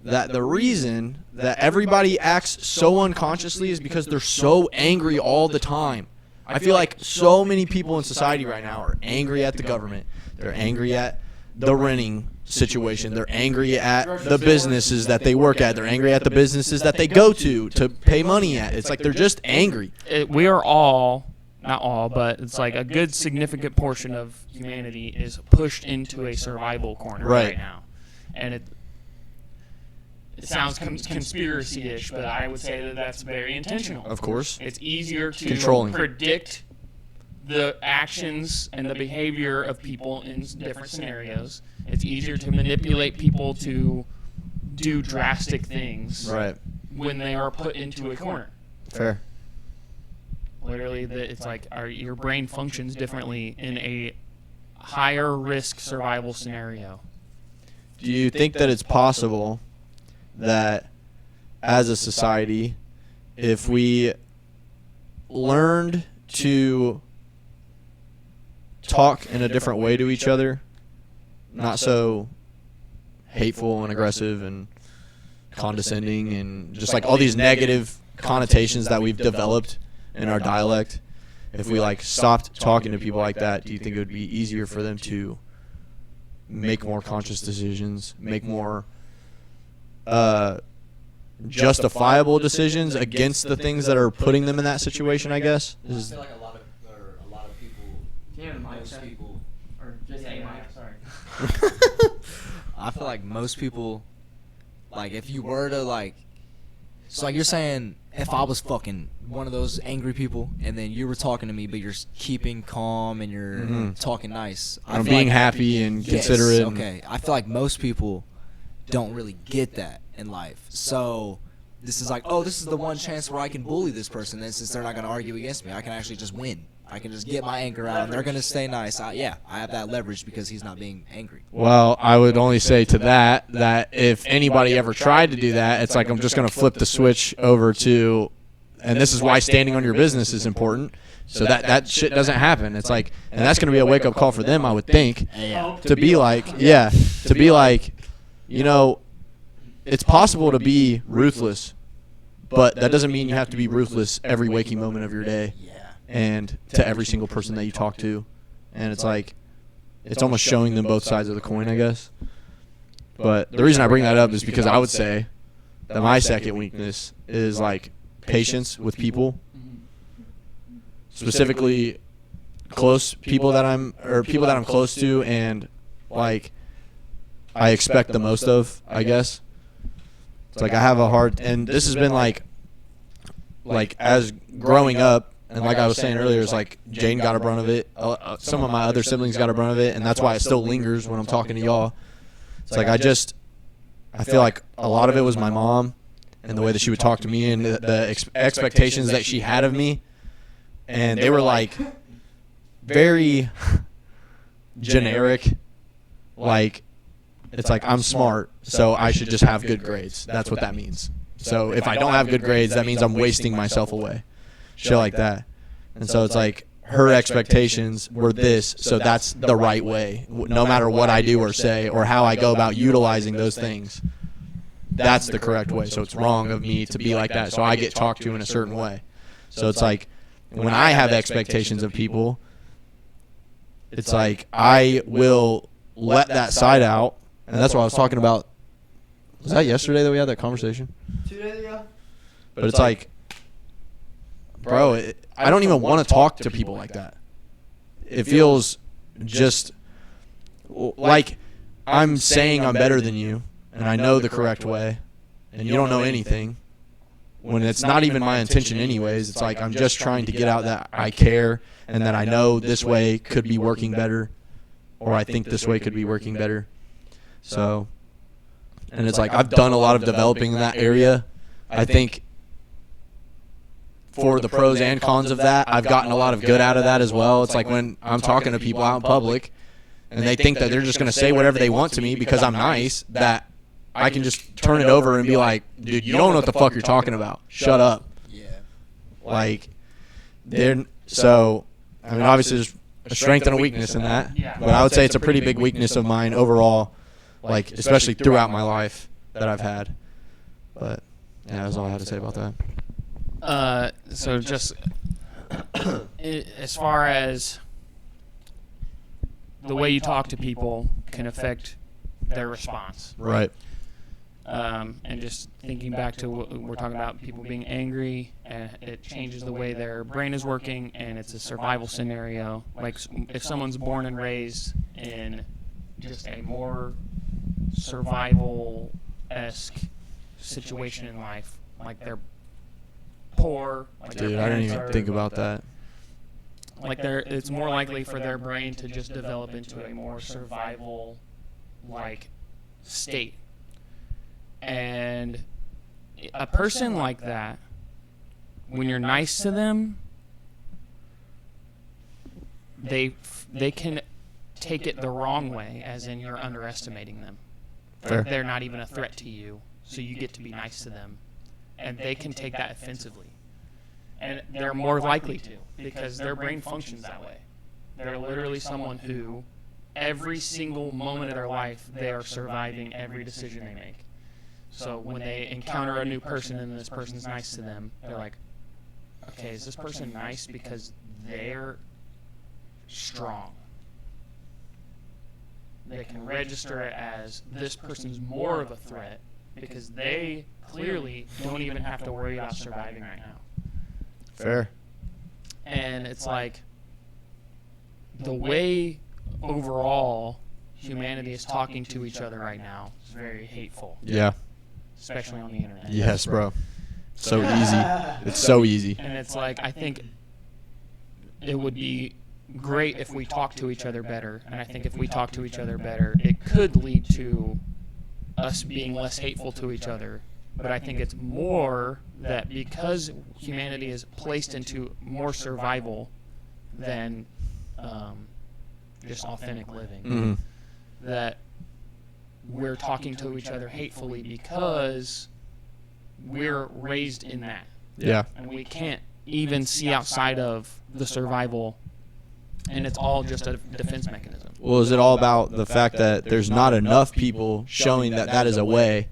that the reason that everybody acts so unconsciously is because they're so angry all the time? I feel like so many people in society right now are angry at the government. They're angry at the renting situation. They're angry at the businesses that they work at. They're angry at the businesses that they go to pay money at. It's like they're just angry. We are all, not all, but it's like a good significant portion of humanity is pushed into a survival corner right now. And it sounds conspiracy-ish, but I would say that that's very intentional. Of course. It's easier to predict the actions and the behavior of people in different scenarios. It's easier to manipulate people to do drastic things when they are put into a corner. Fair. Literally, it's like your brain functions differently in a higher risk survival scenario. Do you think that it's possible that as a society, if we learned to talk in a different way to each other, not so hateful and aggressive and condescending and just like all these negative connotations that we've developed in our dialect, if we like stopped talking to people like that, do you think it would be easier for them to make more conscious decisions, make more justifiable decisions against the things that are putting them in that situation, I guess? I feel like a lot of people, most people, Or just sorry. I feel like most people, like if you were to like, so like you're saying, if I was fucking one of those angry people and then you were talking to me but you're keeping calm and you're talking nice. I'm being happy and considerate. Okay, I feel like most people don't really get that in life. So this is like, oh, this is the one chance where I can bully this person. And since they're not going to argue against me, I can actually just win. I can just get my anger out and they're going to stay nice. I have that leverage because he's not being angry. Well, I would only say to that if anybody ever tried to do that, it's like I'm just going to flip the switch over to, and this is why standing on your business is important, so that shit doesn't happen. It's like, and that's going to be a wake-up call for them, I would think, to be like, you know, it's possible to be ruthless, but that doesn't mean you have to be ruthless every waking moment of your day. And to every single person that you talk to. And it's like, it's almost showing them both sides of the coin, I guess. But the reason I bring that up is because I would say that my second weakness is like patience with people, specifically people that I'm close to, and like I expect the most of, I guess. It's like I have a hard, and this has been like as growing up, and like I was saying earlier, it's like Jaden got a brunt of it. Some of my other siblings got a brunt of it, and that's why it still lingers when I'm talking to y'all. It's like I feel like a lot of it was my mom and the way that she would talk to me and the expectations that she had of me, and they were like very generic. Like, it's like I'm smart, so I should just have good grades. That's what that means. So if I don't have good grades, that means I'm wasting myself away. Shit like that. And so it's like her expectations were this, so that's the right way. No matter what I do or say or how I go about utilizing those things, that's the correct way. So it's wrong of me to be like that. So I get talked to in a certain way. So it's like when I have expectations of people, it's like I will let that side out. And that's what I was talking about. Was that yesterday that we had that conversation? 2 days ago. But it's like, bro, I don't even want to talk to people like that. It feels just like I'm saying I'm better than you, and I know the correct way, and you don't know anything, when it's not even my intention anyways. It's like I'm just trying to get out that I care and that I know this way could be working better, or I think this way could be working better. So, and it's like I've done a lot of developing in that area. I think for the pros and cons of that, I've gotten a lot of good out of that as well. It's like when I'm talking to people out in public and they think that they're just going to say whatever they want to me because I'm nice, that I can just turn it over and be like, dude, you don't know what the fuck you're talking about. Shut up. Yeah. Like, so, I mean, obviously there's a strength and a weakness in that, but I would say it's a pretty big weakness of mine overall, like, especially throughout my life that I've had. But, yeah, that's all I had to say about that. So just as far as the way you talk to people can affect their response. Right. And just thinking back to what we're talking about, people being angry, and it changes the way their brain is working, and it's a survival scenario. Like if someone's born and raised in just a more survival-esque situation in life, like they're poor, like Dude, their I didn't parents even are, think about that. like it's more likely for their brain to just develop into a more survival like state. And a person like that, when you're nice to them, they can take it the wrong way, as in you're underestimating them. Fair. They're not even a threat to you, so you get to be nice to them, and they can take that offensively. And they're more likely to, because their brain functions that way. They're literally someone who, every single moment of their life, they are surviving every decision they make. So when they encounter a new person and this person's nice to them, they're like, okay, is this person nice because they're strong? They can register it as this person's more of a threat because they clearly don't even have to worry about surviving right now. Fair. And it's like the way overall humanity is talking to each other right now is very hateful, Yeah. especially on the internet. Yes, bro. So easy. It's so easy. And it's like, I think it would be great if we talk to each other better. And I think if we talk to each other better, it could lead to us being less hateful to each other. But I think it's more that because humanity is placed into more survival than just authentic living, Mm-hmm. that we're talking to each other hatefully because we're raised in that. Yeah. And we can't even see outside of the survival, and it's all just a defense mechanism. Well, is it all about the fact that there's not enough people showing that that is a way?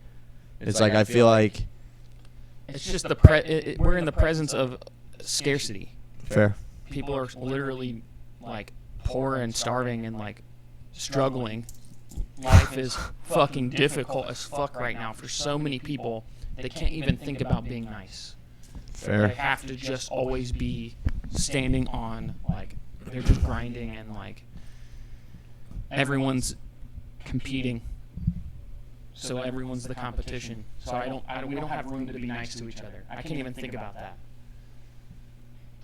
It's like I feel like It's just we're in the presence of scarcity. fair. People are literally like poor and starving and like struggling. Life is fucking difficult as fuck right now for so many people. They can't even think about being nice. Fair. They have to just always be standing on, like, they're just grinding and like everyone's competing. so everyone's the competition. So we don't have room to be nice to each other. I can't even think about that.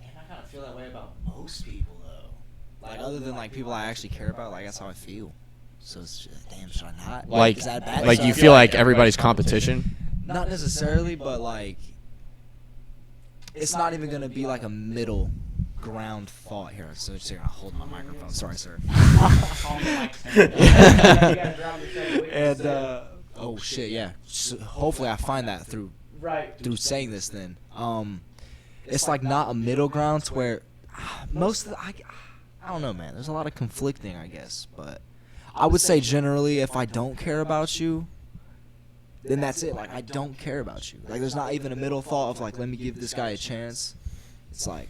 Damn, I kind of feel that way about most people though. Like other than like people I actually care about, like that's how I feel. So it's just, damn, should I not? Like, is that bad? like you feel like everybody's competition? Not necessarily, but like it's not even gonna be like a middle ground thought here. So just gonna hold my microphone. Sorry, sir. And oh shit, yeah. So hopefully I find that through saying this. Then it's like not a middle ground to where most of the, I don't know, man. There's a lot of conflicting, I guess, but I would say generally, if I don't care about you, then that's it. Like I don't care about you. Like there's not even a middle thought of like, let me give this guy a chance. It's like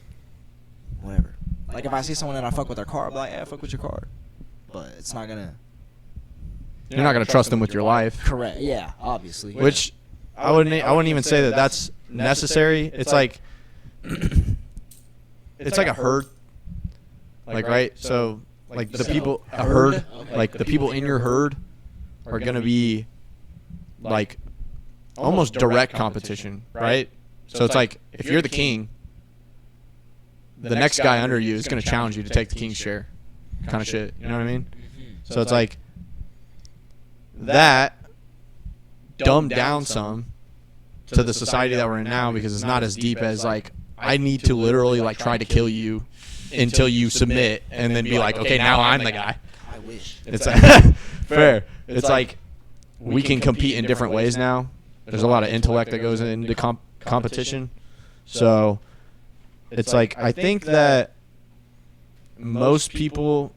whatever. Like if I see someone that I fuck with their car, I'm like, yeah, I fuck with your car. But it's not gonna. You're not gonna trust them with your life. Correct. Yeah, obviously. Which I wouldn't even say that that's necessary. It's like it's like a herd. Like right, so like the people a herd, like the people in your herd are gonna be like almost direct competition, right? So it's like if you're the king, the next guy under you is going to challenge you to take the king's share, kind of shit. You know what I mean? So it's like that dumbed down some to the society that we're in now because it's not as deep as like I need to literally like try to kill you until you submit and then be like, okay, now I'm the guy. I wish. It's like, fair. It's like we can compete in different ways now. There's a lot of intellect that goes into competition. So it's like I think that most people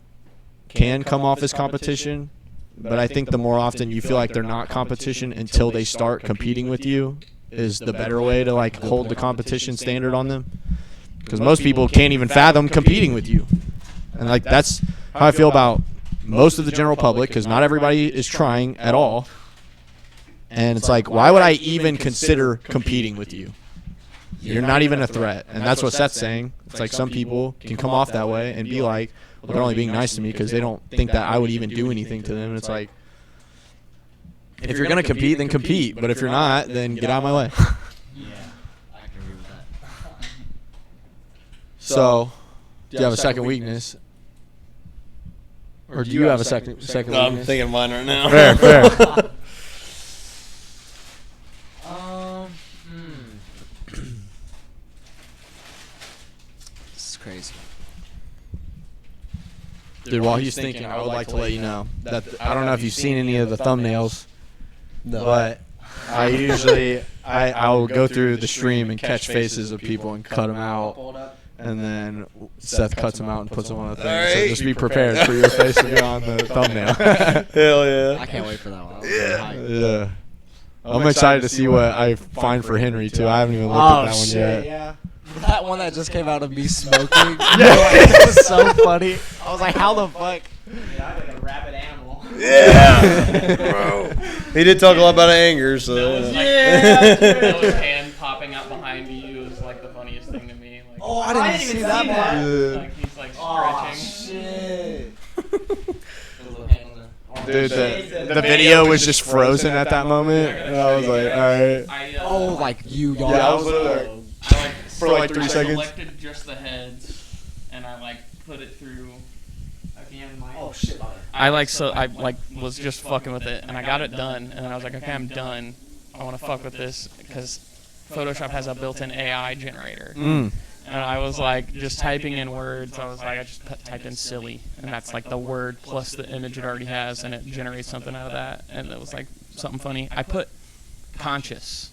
can come off as competition, but I think the more often you feel like they're not competition until they start competing with you is the better way to like hold the competition standard on them. Because most people can't even fathom competing with you. And like that's how I feel about most of the general public, because not everybody is trying at all. And it's like, why would I even consider competing with you? You're not even a threat. And that's what Seth's saying. It's like some people can come off that way and be like, well, they're only being nice to me because they don't think that I would even do anything to them. And it's like, if you're going to compete, then compete. But if you're not, then get out of my way. Yeah, I can agree with that. So, do you have a second weakness? Or do you have a second No, weakness? I'm thinking of mine right now. Fair. This is crazy. Dude, while he's thinking, I would like to let you know that I don't know if you've seen any of the thumbnails, but I usually I'll go through the stream and catch faces of people and cut them out, and then Seth cuts them out and puts them on the thing. So Alright. just be prepared for your face to be on the thumbnail. Hell yeah. I can't wait for that one. Yeah. Yeah. I'm excited to see what I find for Henry too. I haven't even looked at that one yet. Yeah. That one that just came out of me smoking. It was so funny. I was like, how the fuck? Yeah, I'm like a rabid animal. Yeah. Bro. He did talk a lot about anger, so. Vannella's hand popping out behind you is like the funniest thing to me. Like, Oh, I didn't see that part. like he's like Oh, stretching. shit. Dude, the video was just frozen at that moment, and I was like, all right. Oh, like you. Yeah, I was literally I like for like 3 seconds. selected just the heads, and I like put it through. Oh shit. I was just fucking with it, and I got it done, and then I was like, okay, I'm done. I want to fuck with this because Photoshop has a built-in AI generator. And I was like just typing in words. I was like, I just typed in silly, and that's like the word plus the image it already has, and it generates something out of that. And it was like something funny. I put conscious,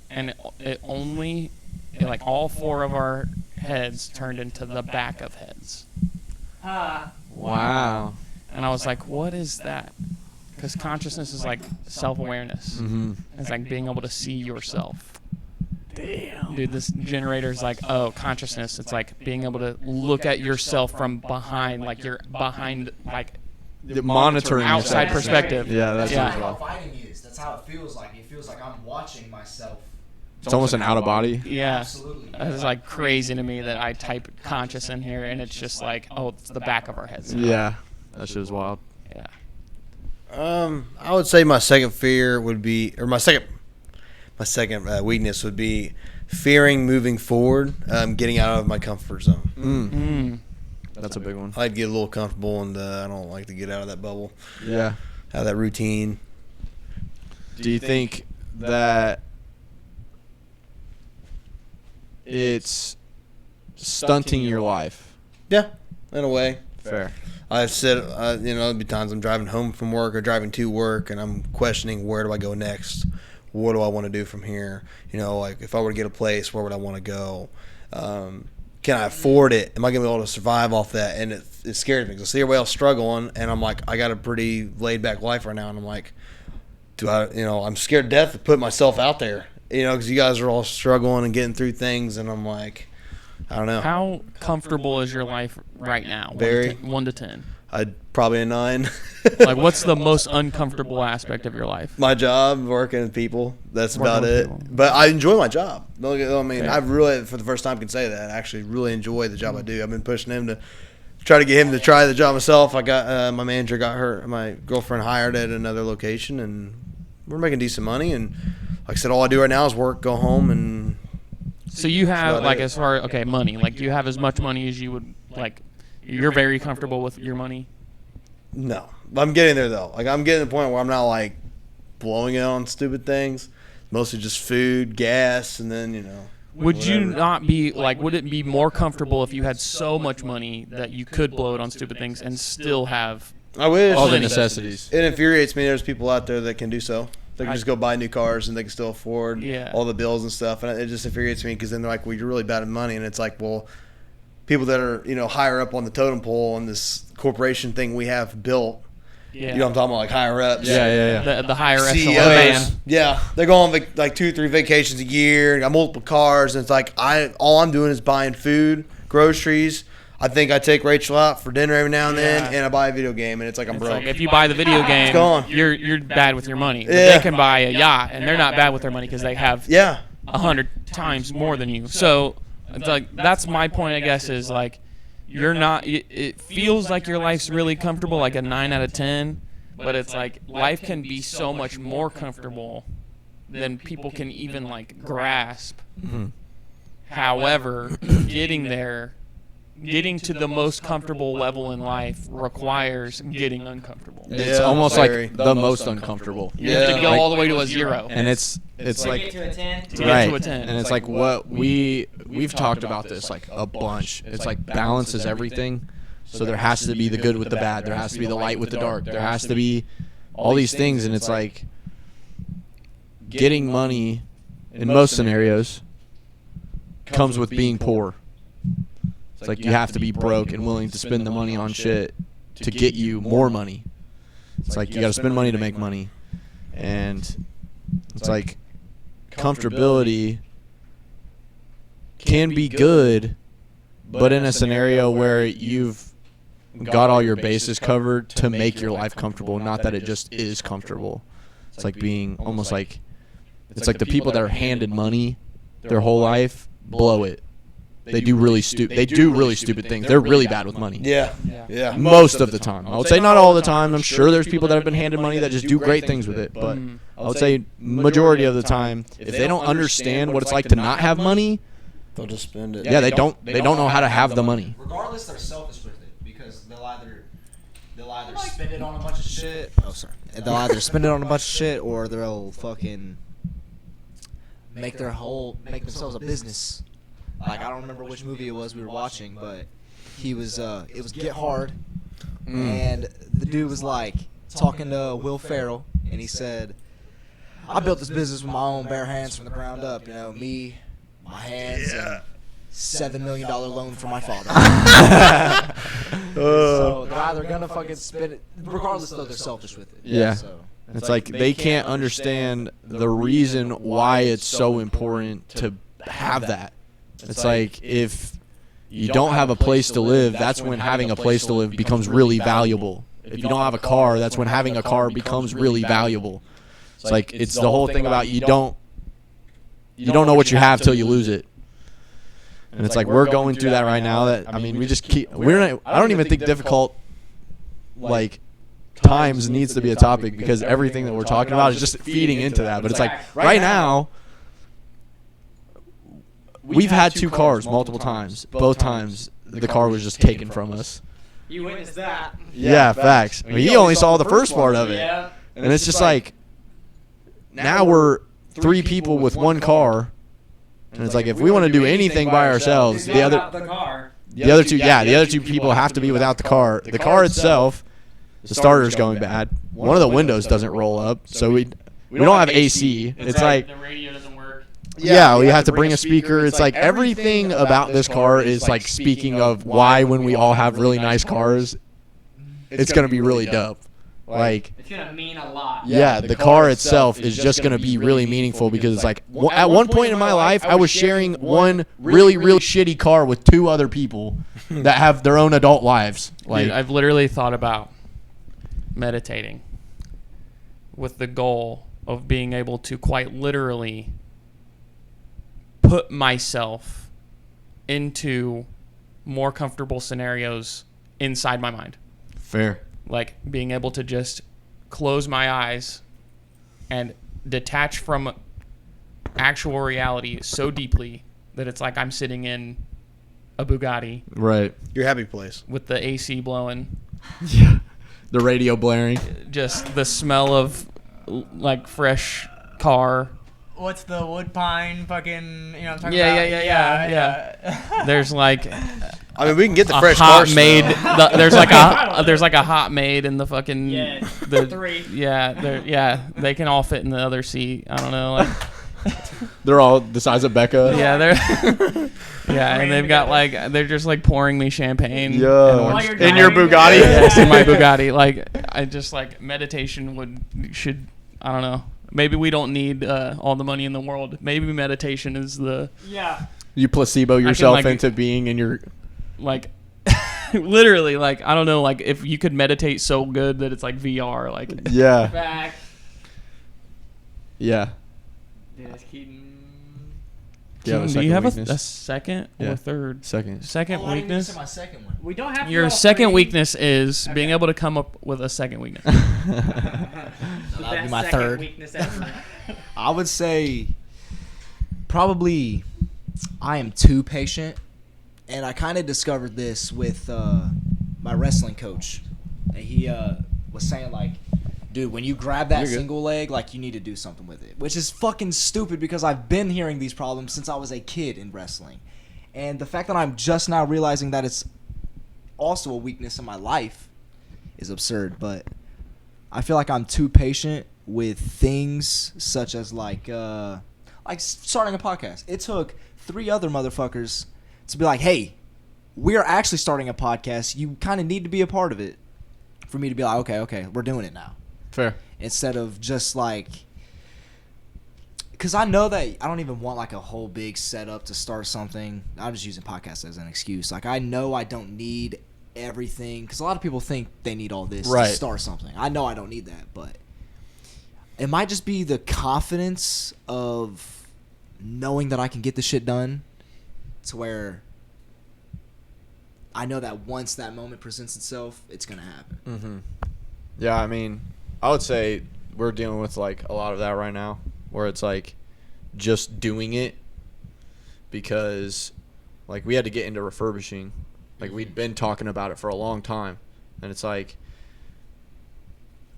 and it only, like all 4 of our heads turned into the back of heads. Wow. And I was like, what is that? Because consciousness is like self-awareness. Mm-hmm. It's like being able to see yourself. Damn. Dude, this generator's like, oh, consciousness. It's like being able to look at yourself from behind, like you're behind, like The monitoring outside yourself. perspective. Yeah, that's Yeah. as well. Fighting is. That's how it feels like. It feels like I'm watching myself. It's almost an out of body. Yeah. Absolutely. It's like crazy to me that I type conscious in here and it's just like, oh, it's the back of our heads. Yeah, that shit is wild. Yeah. I would say my second fear would be, or my second weakness would be fearing moving forward, getting out of my comfort zone. That's a big one. I'd get a little comfortable, and I don't like to get out of that bubble, Yeah. out of that routine. Do you think that it's stunting your life? Yeah, in a way. Fair. I've said, there'll be times I'm driving home from work or driving to work, and I'm questioning, where do I go next? What do I want to do from here? Like if I were to get a place, where would I want to go? Can I afford it? Am I going to be able to survive off that? And it scares me because I see everybody else struggling, and I'm like, I got a pretty laid back life right now, and I'm like, I'm scared to death to put myself out there, because you guys are all struggling and getting through things, and I'm like, I don't know. How comfortable is your life right now? Very. 1 to 10. I'd probably a 9. Like, what's the most uncomfortable aspect of your life? My job, working with people. That's Working about with it. people. But I enjoy my job. Okay. I really, for the first time, can say that. I actually really enjoy the job I do. I've been pushing him to try to get him to try the job myself. I got my manager got her, my girlfriend hired at another location, and we're making decent money. And like I said, all I do right now is work, go home, and So you have, about like, it. as far money. Like, do you have as much money as you would, like, you're very comfortable with your money? no. I'm getting there though. Like I'm getting to the point where I'm not like blowing it on stupid things. Mostly just food, gas, and then Would you whatever. not be, like, would it be more comfortable if you had so much money that you could blow it on stupid things and still have, I wish. All the Plenty. necessities. It infuriates me. There's people out there that can do so. They can just go buy new cars and they can still afford Yeah. all the bills and stuff. And it just infuriates me because then they're like, well, you're really bad at money. And it's like, well, people that are, higher up on the totem pole on this corporation thing we have built, yeah, you know what I'm talking about, like higher ups. the higher echelon CEOs. man? Yeah. They go on like 2-3 vacations a year, got multiple cars. And it's like, all I'm doing is buying food, groceries. I think I take Rachel out for dinner every now and then, Yeah. and I buy a video game, and it's like I'm It's broke. like if you buy the video game, gone. you're bad with your money. But Yeah. they can buy a yacht, and they're not bad with their money because they have Yeah. 100 times more than you. So it's like that's my point, I guess, is like you're not. It feels like your life's really comfortable, like a 9 out of 10. But it's like life can be so much more comfortable than people can even like grasp. However, getting to the most comfortable level in life requires getting uncomfortable. It's Yeah, almost very. like the most uncomfortable. You have to Yeah. go Like- all the way to a 0. And it's like get to a 10. To get right. to a 10. And it's like what we've talked about this like a bunch. It's like balance is everything. So there has to be the good with the bad. There has to be the light with the dark. There has to be all these things, and it's like getting money in most scenarios comes with being poor. It's like you have to be broke and willing to spend the money on shit to get you more money. It's like you got to spend money to make money. And it's like comfortability can be good, but in a scenario where you've got all your bases covered to make your life comfortable, not that it just is comfortable. It's like being almost like it's like the people that are handed money their whole life blow it. They do really stupid things. They're really bad with money. Yeah. Yeah. Most of the time. I would say not all the time. I'm sure there's people that have been handed money that just do great things with it, but I would say majority of the time, if they don't understand what it's like to not have money, They'll just spend it. yeah, they don't know how to have the money. Regardless, they're selfish with it because they'll either spend it on a bunch of shit. Oh, sorry. They'll either spend it on a bunch of shit or they'll fucking make themselves a business. Like I don't remember which movie it was we were watching, but it was Get Hard, and the dude was like talking to Will Ferrell, and he said, "I built this business with my own bare hands from the ground up. Me, my hands, and $7 million loan from my father." So they're either gonna fucking spend it, regardless though they're selfish with it. Yeah. So It's like they can't understand the reason why it's so important to have that. It's like if you don't have a place to live, that's when having a place to live becomes really valuable. If you don't have a car, that's when having a car becomes really valuable. It's like it's the whole thing about you don't know what you have till you lose it. And it's like we're going through that right now. That I mean, we just keep I don't even think difficult like times needs to be a topic because everything that we're talking about is just feeding into that. But it's like right now, we've had 2 cars multiple times. Both times the car was just taken from us. You witnessed that. Yeah, facts. I mean, he only saw the first part of it. Yeah. And it's just like, now we're 3 people with 1 car. And it's like, if we want to do anything by ourselves, the other 2 people have to be without the car. The car itself, the starter's going bad. One of the windows doesn't roll up, so we don't have AC. It's like, the radio doesn't work. yeah, we have to bring a speaker. It's like everything about this car is like speaking of why when we all have really nice cars, it's going to be really dope. Like, It's going to mean a lot. yeah, the car itself is just going to be really meaningful because it's like at one point in my life, I was sharing one really, really shitty car with 2 other people that have their own adult lives. Like, Dude, I've literally thought about meditating with the goal of being able to quite literally put myself into more comfortable scenarios inside my mind. fair. Like being able to just close my eyes and detach from actual reality so deeply that it's like I'm sitting in a Bugatti Right. Your happy place. with the AC blowing, Yeah. The radio blaring. just the smell of like fresh car. What's the wood pine fucking, you know what I'm talking Yeah, about? yeah. There's like I mean, we can get the a fresh hot car made. smell. There's like a hot made in the fucking Yeah, the 3. yeah. They can all fit in the other seat. I don't know. Like, They're all the size of Becca. yeah, and they've got like they're just like pouring me champagne. Yeah. and While orange you're juice. In your driving. Bugatti? Yes, in my Bugatti. Like I just like meditation should I don't know. Maybe we don't need all the money in the world. Maybe meditation is the Yeah. You placebo yourself like- into being in your. like literally like I don't know like if you could meditate so good that it's like VR like Yeah. Back. Yeah. Dennis Keaton. Do you have a do second you have weakness? a second or Yeah. third Second. second weakness? my second one. We don't have to Your go second 3. weakness is being Okay. able to come up with a second weakness. The That'd be best my second third. weakness ever. I would say probably I am too patient, and I kind of discovered this with my wrestling coach. And he was saying like, dude, when you grab that You're good. single leg, like you need to do something with it, which is fucking stupid because I've been hearing these problems since I was a kid in wrestling, and the fact that I'm just now realizing that it's also a weakness in my life is absurd. But I feel like I'm too patient with things such as like starting a podcast. It took 3 other motherfuckers to be like, hey, we're actually starting a podcast. You kind of need to be a part of it, for me to be like, okay, we're doing it now. Fair. Instead of just like, because I know that I don't even want like a whole big setup to start something. I'm just using podcasts as an excuse. Like I know I don't need everything, because a lot of people think they need all this Right. to start something. I know I don't need that, but it might just be the confidence of knowing that I can get the shit done, to where I know that once that moment presents itself, it's gonna happen. Mm-hmm. Yeah, I mean, I would say we're dealing with like a lot of that right now, where it's like just doing it because like we had to get into refurbishing. Like we'd been talking about it for a long time, and it's like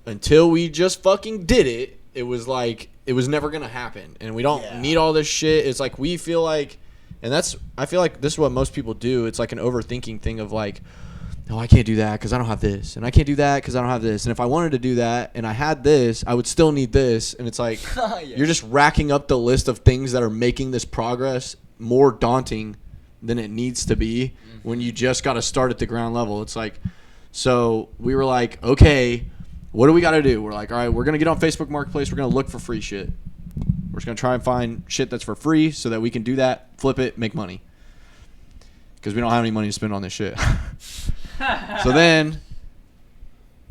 until we just fucking did it, it was like it was never gonna happen, and we don't need all this shit. It's like we feel like, and I feel like this is what most people do. It's like an overthinking thing of like, no, I can't do that because I don't have this, and I can't do that because I don't have this, and if I wanted to do that and I had this, I would still need this, and it's like you're just racking up the list of things that are making this progress more daunting than it needs to be when you just got to start at the ground level. It's like, so we were like, okay, what do we got to do? We're like, all right, we're going to get on Facebook Marketplace. We're going to look for free shit. We're just going to try and find shit that's for free so that we can do that, flip it, make money. Because we don't have any money to spend on this shit. So then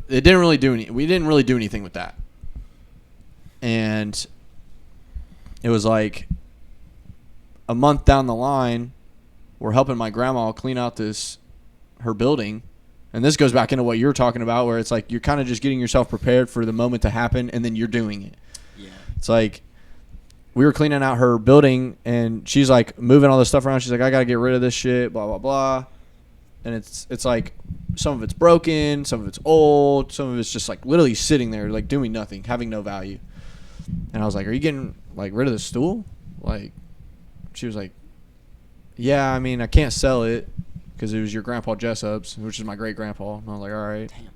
we didn't really do anything with that. And it was like a month down the line, we're helping my grandma clean out her building, And this goes back into what you were talking about, where it's like you're kind of just getting yourself prepared for the moment to happen, and then you're doing it. Yeah. It's like we were cleaning out her building, and she's like moving all this stuff around. She's like, I got to get rid of this shit, blah, blah, blah. And it's like some of it's broken, some of it's old, some of it's just like literally sitting there, like doing nothing, having no value. And I was like, are you getting like rid of the stool? Like, she was like, yeah, I mean, I can't sell it because it was your grandpa Jessup's, which is my great grandpa. And I was like, all right. And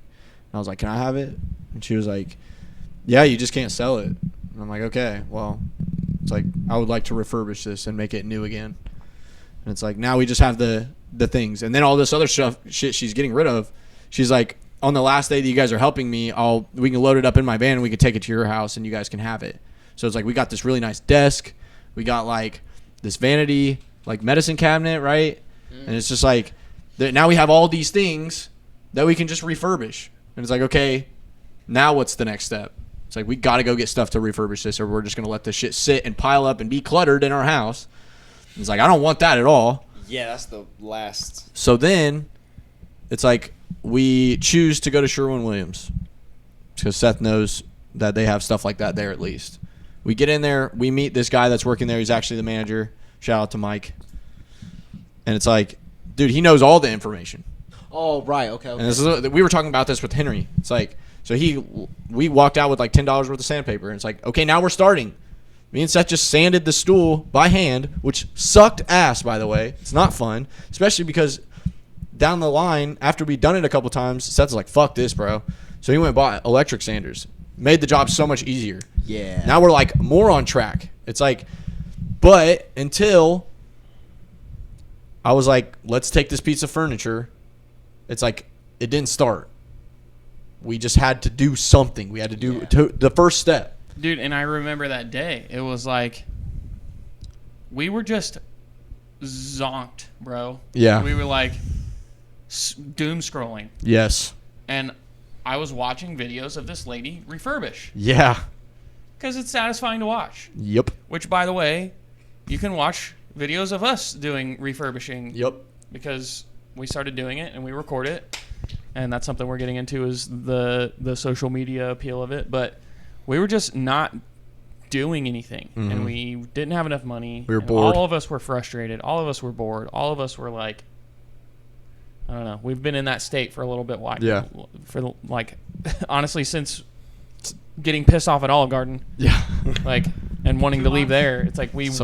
I was like, can I have it? And she was like, yeah, you just can't sell it. And I'm like, okay, well, it's like I would like to refurbish this and make it new again. And it's like now we just have the things, and then all this other shit she's getting rid of. She's like, on the last day that you guys are helping me, we can load it up in my van and we can take it to your house and you guys can have it. So it's like we got this really nice desk, we got like this vanity like medicine cabinet, right? And it's just like now we have all these things that we can just refurbish. And it's like, okay, now what's the next step? It's like we got to go get stuff to refurbish this, or we're just gonna let this shit sit and pile up and be cluttered in our house. And it's like, I don't want that at all. Yeah, that's the last. So then it's like we choose to go to Sherwin-Williams because Seth knows that they have stuff like that there at least. We get in there. We meet this guy that's working there. He's actually the manager. Shout out to Mike. And it's like, dude, he knows all the information. Oh, right. Okay. And this is, we were talking about this with Henry. It's like, so we walked out with like $10 worth of sandpaper. And it's like, okay, now we're starting. Me and Seth just sanded the stool by hand, which sucked ass, by the way. It's not fun, especially because down the line, after we'd done it a couple times, Seth's like, fuck this, bro. So he went and bought electric sanders. Made the job so much easier. Yeah. Now we're like more on track. It's like, but until I was like, let's take this piece of furniture. It's like, it didn't start. We just had to do something. We had to do the first step. Dude, and I remember that day. It was like we were just zonked, bro. Yeah. We were like doom scrolling. Yes. And I was watching videos of this lady refurbish Yeah. because it's satisfying to watch. Yep. Which, by the way, you can watch videos of us doing refurbishing. Yep. Because we started doing it and we record it. And that's something we're getting into is the social media appeal of it. But we were just not doing anything, and we didn't have enough money. We were bored. All of us were frustrated. All of us were bored. All of us were like, I don't know. We've been in that state for a little bit. Yeah. For like, honestly, since getting pissed off at Olive Garden. Yeah. Like, and wanting to leave there. It's like we just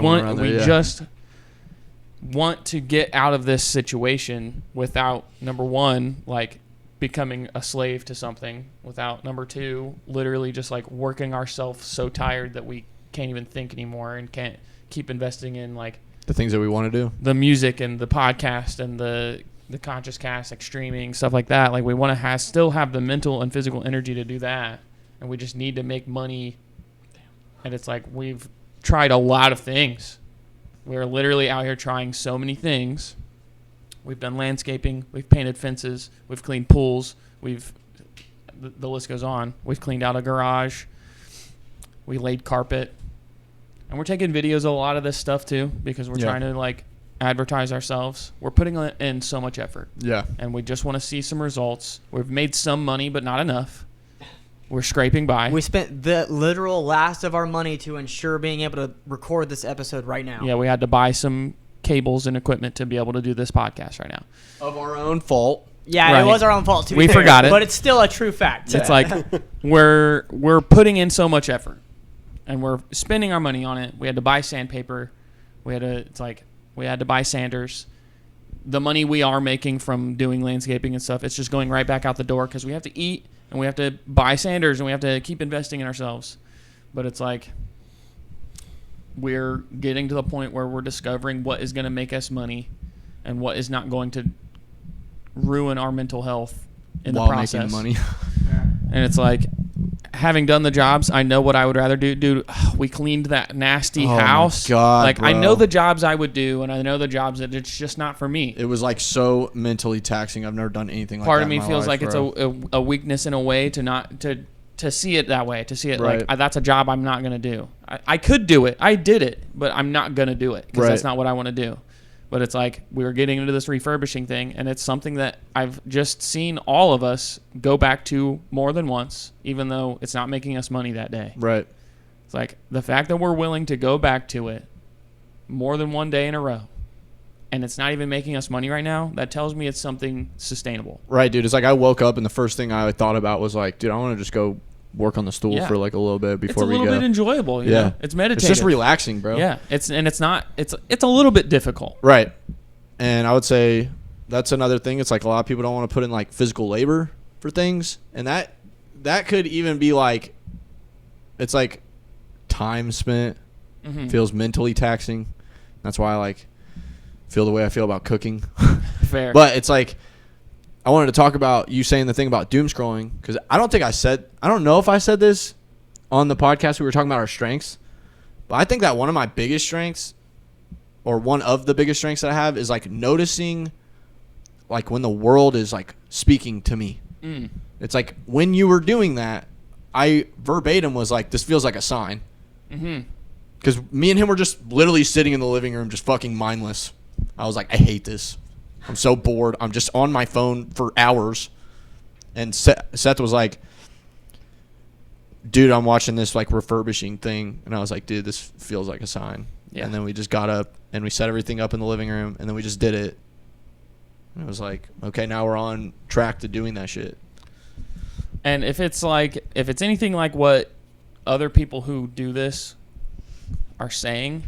want to get out of this situation without, number one, like, becoming a slave to something, without, number two, literally just like working ourselves so tired that we can't even think anymore and can't keep investing in like The things that we want to do. the music and the podcast and the conscious cast, like streaming, stuff like that. Like, we want to still have the mental and physical energy to do that, and we just need to make money. And it's like we've tried a lot of things. We're literally out here trying so many things. We've done landscaping. We've painted fences. We've cleaned pools. The list goes on. We've cleaned out a garage. We laid carpet. And we're taking videos of a lot of this stuff too, because we're trying to like advertise ourselves. We're putting in so much effort. Yeah. And we just want to see some results. We've made some money, but not enough. We're scraping by. We spent the literal last of our money to ensure being able to record this episode right now. Yeah, we had to buy some cables and equipment to be able to do this podcast right now. Of our own fault. Yeah, Right. It was our own fault, to be We fair, forgot it. but it's still a true fact. It's like we're putting in so much effort, and we're spending our money on it. We had to buy sandpaper. We had to buy sanders. The money we are making from doing landscaping and stuff, it's just going right back out the door because we have to eat and we have to buy sanders and we have to keep investing in ourselves. But it's like we're getting to the point where we're discovering what is going to make us money and what is not going to ruin our mental health in while the process. making money. And it's like, having done the jobs, I know what I would rather do. Dude, we cleaned that nasty house. My God, like, bro. I know the jobs I would do, and I know the jobs that it's just not for me. It was like so mentally taxing. I've never done anything like that. Part of me in my feels life, like bro. it's a weakness in a way to not to see it that way, to see it Right. like that's a job I'm not going to do. I could do it. I did it, but I'm not going to do it because Right. that's not what I want to do. But it's like we were getting into this refurbishing thing, and it's something that I've just seen all of us go back to more than once, even though it's not making us money that day. Right. It's like the fact that we're willing to go back to it more than one day in a row, and it's not even making us money right now, that tells me it's something sustainable. Right, dude. It's like I woke up and the first thing I thought about was like, dude, I want to just go work on the stool Yeah. for like a little bit before we go. It's a little bit enjoyable. You know? It's meditative. It's just relaxing, bro. Yeah. It's a little bit difficult. Right. And I would say that's another thing. It's like a lot of people don't want to put in like physical labor for things, and that could even be like, it's like time spent feels mentally taxing. That's why I like feel the way I feel about cooking. Fair. But it's like, I wanted to talk about you saying the thing about doom scrolling, because I don't know if I said this on the podcast. We were talking about our strengths, but I think that one of my biggest strengths, or one of the biggest strengths that I have, is like noticing like when the world is like speaking to me. It's like when you were doing that, I verbatim was like, this feels like a sign. Because me and him were just literally sitting in the living room just fucking mindless. I was like, I hate this. I'm so bored. I'm just on my phone for hours. And Seth was like, dude, I'm watching this like refurbishing thing. And I was like, dude, this feels like a sign. Yeah. And then we just got up and we set everything up in the living room, and then we just did it. And it was like, okay, now we're on track to doing that shit. And if it's anything like what other people who do this are saying,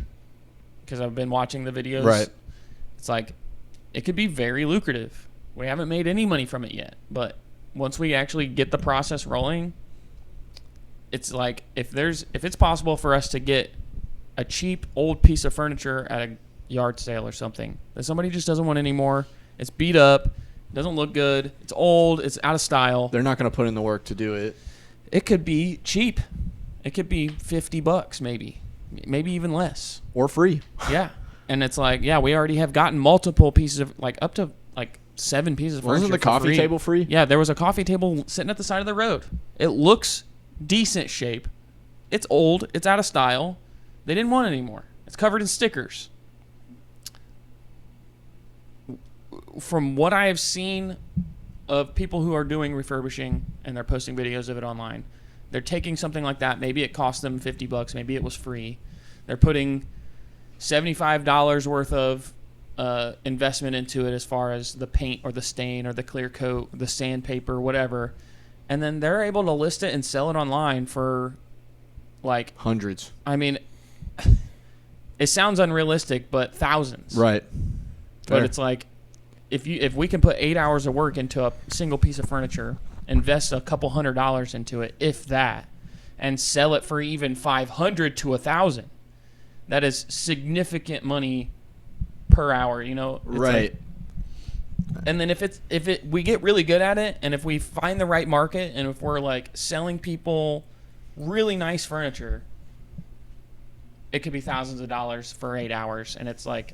because I've been watching the videos, right? It's like it could be very lucrative. We haven't made any money from it yet, but once we actually get the process rolling, it's like if it's possible for us to get a cheap old piece of furniture at a yard sale or something that somebody just doesn't want anymore, it's beat up, doesn't look good, it's old, it's out of style. They're not going to put in the work to do it. It could be cheap. It could be $50 maybe even less. Or free. Yeah. And it's like, yeah, we already have gotten multiple pieces of, like, up to, like, 7 pieces of furniture. Wasn't the coffee free. table free? Yeah, there was a coffee table sitting at the side of the road. It looks decent shape. It's old. It's out of style. They didn't want it anymore. It's covered in stickers. From what I have seen of people who are doing refurbishing and they're posting videos of it online, they're taking something like that. Maybe it cost them $50. Maybe it was free. They're putting $75 worth of investment into it as far as the paint or the stain or the clear coat, the sandpaper, whatever. And then they're able to list it and sell it online for like hundreds. I mean, it sounds unrealistic, but thousands. Right. But it's like if we can put 8 hours of work into a single piece of furniture, invest a couple $100 into it, if that, and sell it for even $500 to $1,000, that is significant money per hour. You know, it's right. Like, and then we get really good at it, and if we find the right market, and if we're like selling people really nice furniture, it could be thousands of dollars for 8 hours, and it's like,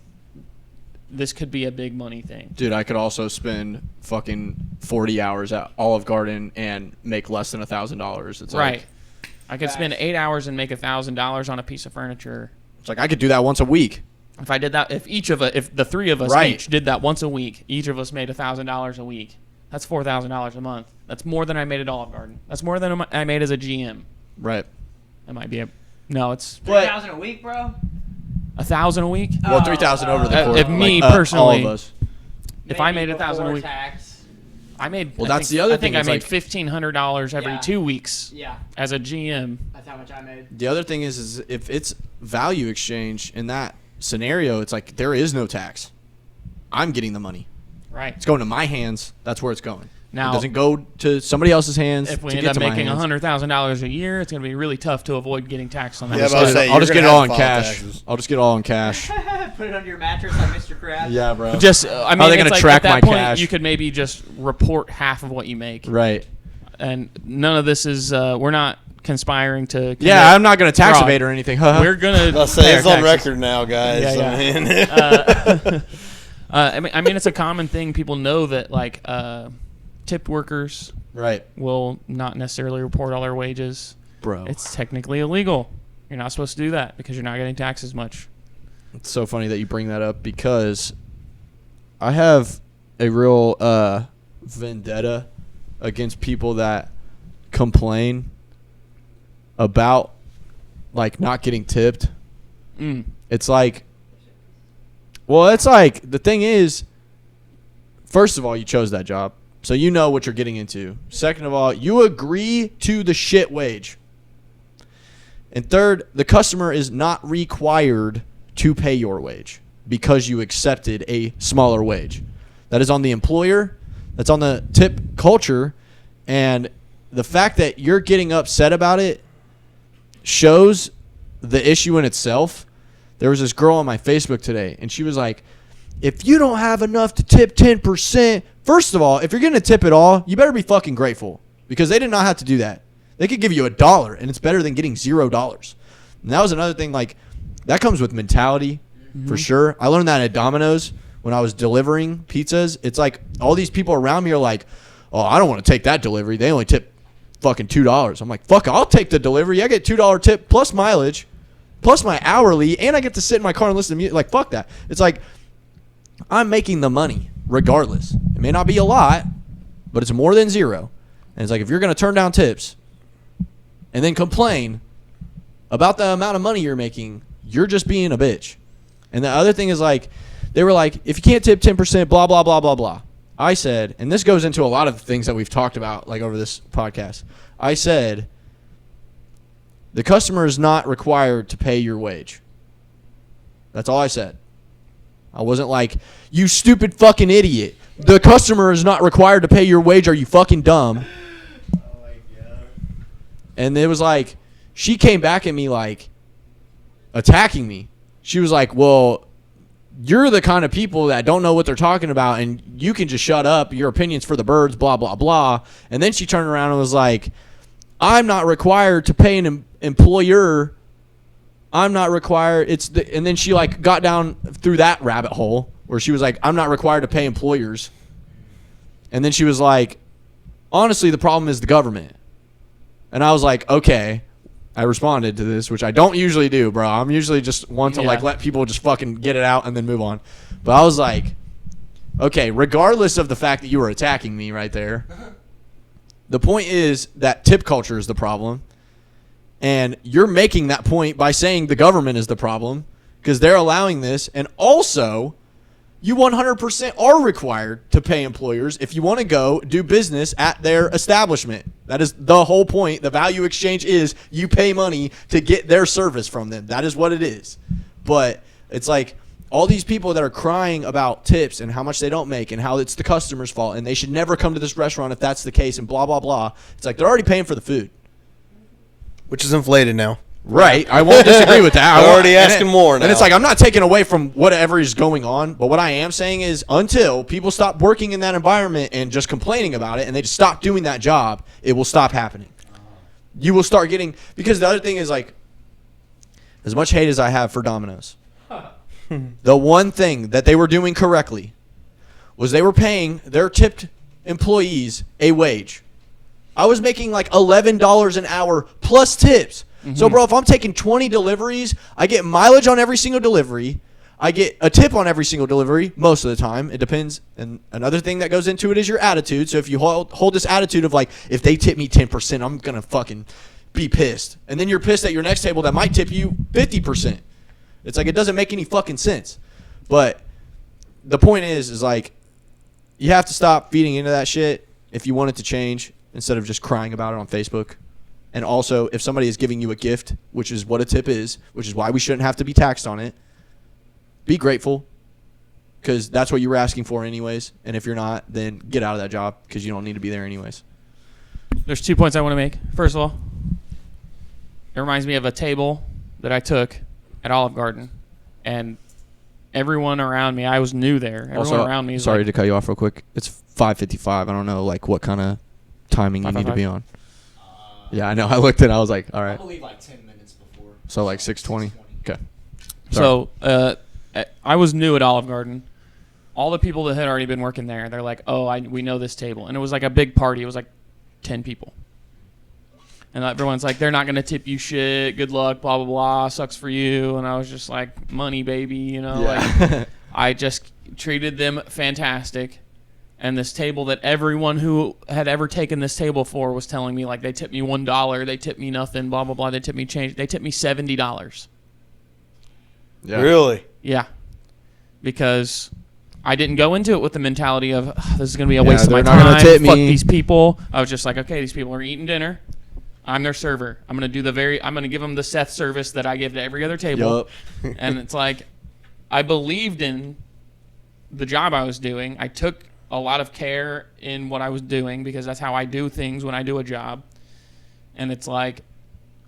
this could be a big money thing. Dude, I could also spend fucking 40 hours at Olive Garden and make less than $1,000. It's right. Like, I could spend 8 hours and make $1,000 on a piece of furniture. It's like I could do that once a week. If I did that, if the three of us right. each did that once a week, each of us made $1,000 a week. That's $4,000 a month. That's more than I made at Olive Garden. That's more than I made as a GM. Right. That might be it's $3,000 a week, bro. 1,000 a week. Well, 3,000 over the course. If me like, personally, all of us. If I made 1,000 a week, tax. I made. Well, that's the other thing. I think I made like, $1,500 every 2 weeks. Yeah. As a GM. That's how much I made. The other thing is if it's value exchange in that scenario, it's like there is no tax. I'm getting the money. Right. It's going to my hands. That's where it's going. Now, it doesn't go to somebody else's hands. If we to end get up to my making hands. $100,000 a year, it's going to be really tough to avoid getting taxed on that. Yeah, I'll just get it all in cash. I'll just get it all in cash. Put it under your mattress like Mr. Krabs. Yeah, bro. Just, I mean, How are they it's gonna like track at that my point, cash? You could maybe just report half of what you make. Right. And none of this is, we're not conspiring to. Yeah, I'm not going to tax fraud. evade or anything. We're going to. I'll say it's on record now, guys. Yeah. I mean, it's a common thing. People know that, like, tipped workers right. will not necessarily report all their wages. Bro. It's technically illegal. You're not supposed to do that because you're not getting taxed as much. It's so funny that you bring that up because I have a real vendetta against people that complain about like not getting tipped. It's like, well, it's like the thing is, first of all, you chose that job, so you know what you're getting into. Second of all, you agree to the shit wage. And third, the customer is not required to pay your wage because you accepted a smaller wage. That is on the employer. That's on the tip culture. And the fact that you're getting upset about it shows the issue in itself. There was this girl on my Facebook today, and she was like, if you don't have enough to tip 10%, first of all, if you're going to tip it all, you better be fucking grateful because they did not have to do that. They could give you $1, and it's better than getting $0. And that was another thing, like, that comes with mentality for sure. I learned that at Domino's when I was delivering pizzas. It's like all these people around me are like, oh, I don't want to take that delivery. They only tip fucking $2. I'm like, fuck, I'll take the delivery. I get $2 tip plus mileage, plus my hourly, and I get to sit in my car and listen to music. Like, fuck that. It's like I'm making the money regardless. It may not be a lot, but it's more than zero. And it's like if you're going to turn down tips and then complain about the amount of money you're making, you're just being a bitch. And the other thing is like, they were like, if you can't tip 10%, blah, blah, blah, blah, blah. I said, and this goes into a lot of the things that we've talked about like over this podcast. I said, the customer is not required to pay your wage. That's all I said. I wasn't like, you stupid fucking idiot. The customer is not required to pay your wage. Are you fucking dumb? Oh my God. And it was like, she came back at me like attacking me. She was like, well, you're the kind of people that don't know what they're talking about and you can just shut up. Your opinion's for the birds, blah, blah, blah. And then she turned around and was like, I'm not required to pay an employer. I'm not required. And then she like got down through that rabbit hole where she was like, I'm not required to pay employers. And then she was like, honestly, the problem is the government. And I was like, okay. I responded to this, which I don't usually do, bro. I'm usually just want to like let people just fucking get it out and then move on. But I was like, okay, regardless of the fact that you were attacking me right there, the point is that tip culture is the problem. And you're making that point by saying the government is the problem because they're allowing this. And also, you 100% are required to pay employers if you want to go do business at their establishment. That is the whole point. The value exchange is you pay money to get their service from them. That is what it is. But it's like all these people that are crying about tips and how much they don't make and how it's the customer's fault and they should never come to this restaurant if that's the case and blah, blah, blah. It's like they're already paying for the food. Which is inflated now. Right. I won't disagree with that. I'm already asking more now. And it's like, I'm not taking away from whatever is going on, but what I am saying is until people stop working in that environment and just complaining about it and they just stop doing that job, it will stop happening. You will start getting, because the other thing is like, as much hate as I have for Domino's, the one thing that they were doing correctly was they were paying their tipped employees a wage. I was making like $11 an hour plus tips. Mm-hmm. So, bro, if I'm taking 20 deliveries, I get mileage on every single delivery. I get a tip on every single delivery most of the time. It depends. And another thing that goes into it is your attitude. So if you hold this attitude of like, if they tip me 10%, I'm going to fucking be pissed. And then you're pissed at your next table that might tip you 50%. It's like it doesn't make any fucking sense. But the point is like, you have to stop feeding into that shit if you want it to change instead of just crying about it on Facebook. And also, if somebody is giving you a gift, which is what a tip is, which is why we shouldn't have to be taxed on it, be grateful because that's what you were asking for anyways. And if you're not, then get out of that job because you don't need to be there anyways. There's 2 points I want to make. First of all, it reminds me of a table that I took at Olive Garden. And everyone around me, I was new there. Everyone around me is sorry to cut you off real quick. It's 5:55. I don't know like what kind of timing you need to be on. Yeah, I know. I looked and I was like, all right. I believe like 10 minutes before. So like 6:20? Okay. So I was new at Olive Garden. All the people that had already been working there, they're like, oh, we know this table. And it was like a big party. It was like 10 people. And everyone's like, they're not going to tip you shit. Good luck, blah, blah, blah. Sucks for you. And I was just like, money, baby. You know, like I just treated them fantastic. And this table that everyone who had ever taken this table for was telling me, like, they tipped me $1. They tipped me nothing, blah, blah, blah. They tipped me change. They tipped me $70. Yeah. Really? Yeah. Because I didn't go into it with the mentality of, this is going to be a waste of my they're not gonna time. tip Fuck me. these people. I was just like, okay, these people are eating dinner. I'm their server. I'm going to give them the Seth service that I give to every other table. Yup. And it's like, I believed in the job I was doing. I took a lot of care in what I was doing because that's how I do things when I do a job. And it's like,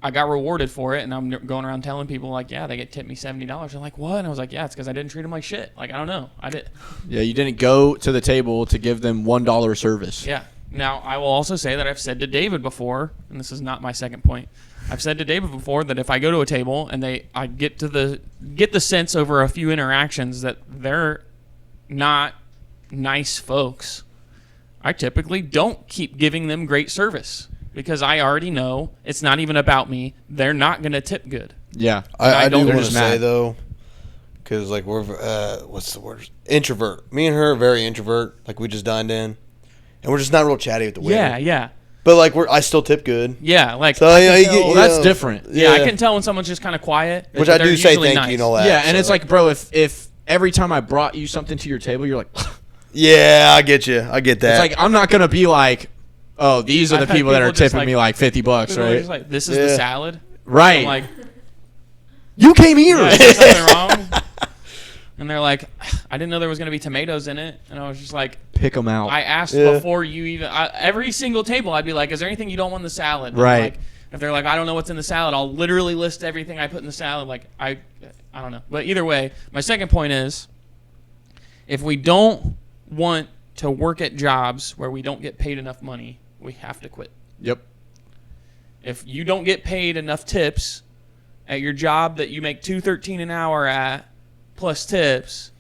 I got rewarded for it, and I'm going around telling people, like, yeah, they get tipped me $70. They're like, what? And I was like, yeah, it's because I didn't treat them like shit. Like, I don't know. I did. Yeah, you didn't go to the table to give them $1 service. Yeah. Now, I will also say that I've said to David before, and this is not my second point. I've said to David before that if I go to a table and I get the sense over a few interactions that they're not nice folks, I typically don't keep giving them great service because I already know it's not even about me. They're not going to tip good. Yeah. I do don't- want just to say mad. though, because like we're what's the word? Introvert. Me and her are very introvert. Like we just dined in, and we're just not real chatty with the waiter. Yeah, yeah. But like I still tip good. Yeah, like So I yeah, can you tell- get, Well, that's different. yeah, I can tell when someone's just kind of quiet. Which that I do they're say usually thank nice. you and all that. Yeah, and so. it's like, bro, if every time I brought you something to your table, you're like, Yeah, I get you. I get that. it's like I'm not gonna be like, oh, these are I've the had people that are people just tipping me like $50, People are right? just like, this is Yeah. the salad. Right. I'm like, You came here. yeah, is there something wrong? And they're like, I didn't know there was going to be tomatoes in it. And I was just like, Pick them out. I asked Yeah. before you even, every single table, I'd be like, is there anything you don't want in the salad? And Right. like, if they're like, I don't know what's in the salad, I'll literally list everything I put in the salad. Like, I don't know. But either way, my second point is, if we don't want to work at jobs where we don't get paid enough money, we have to quit. Yep. If you don't get paid enough tips at your job that you make $2.13 an hour at plus tips,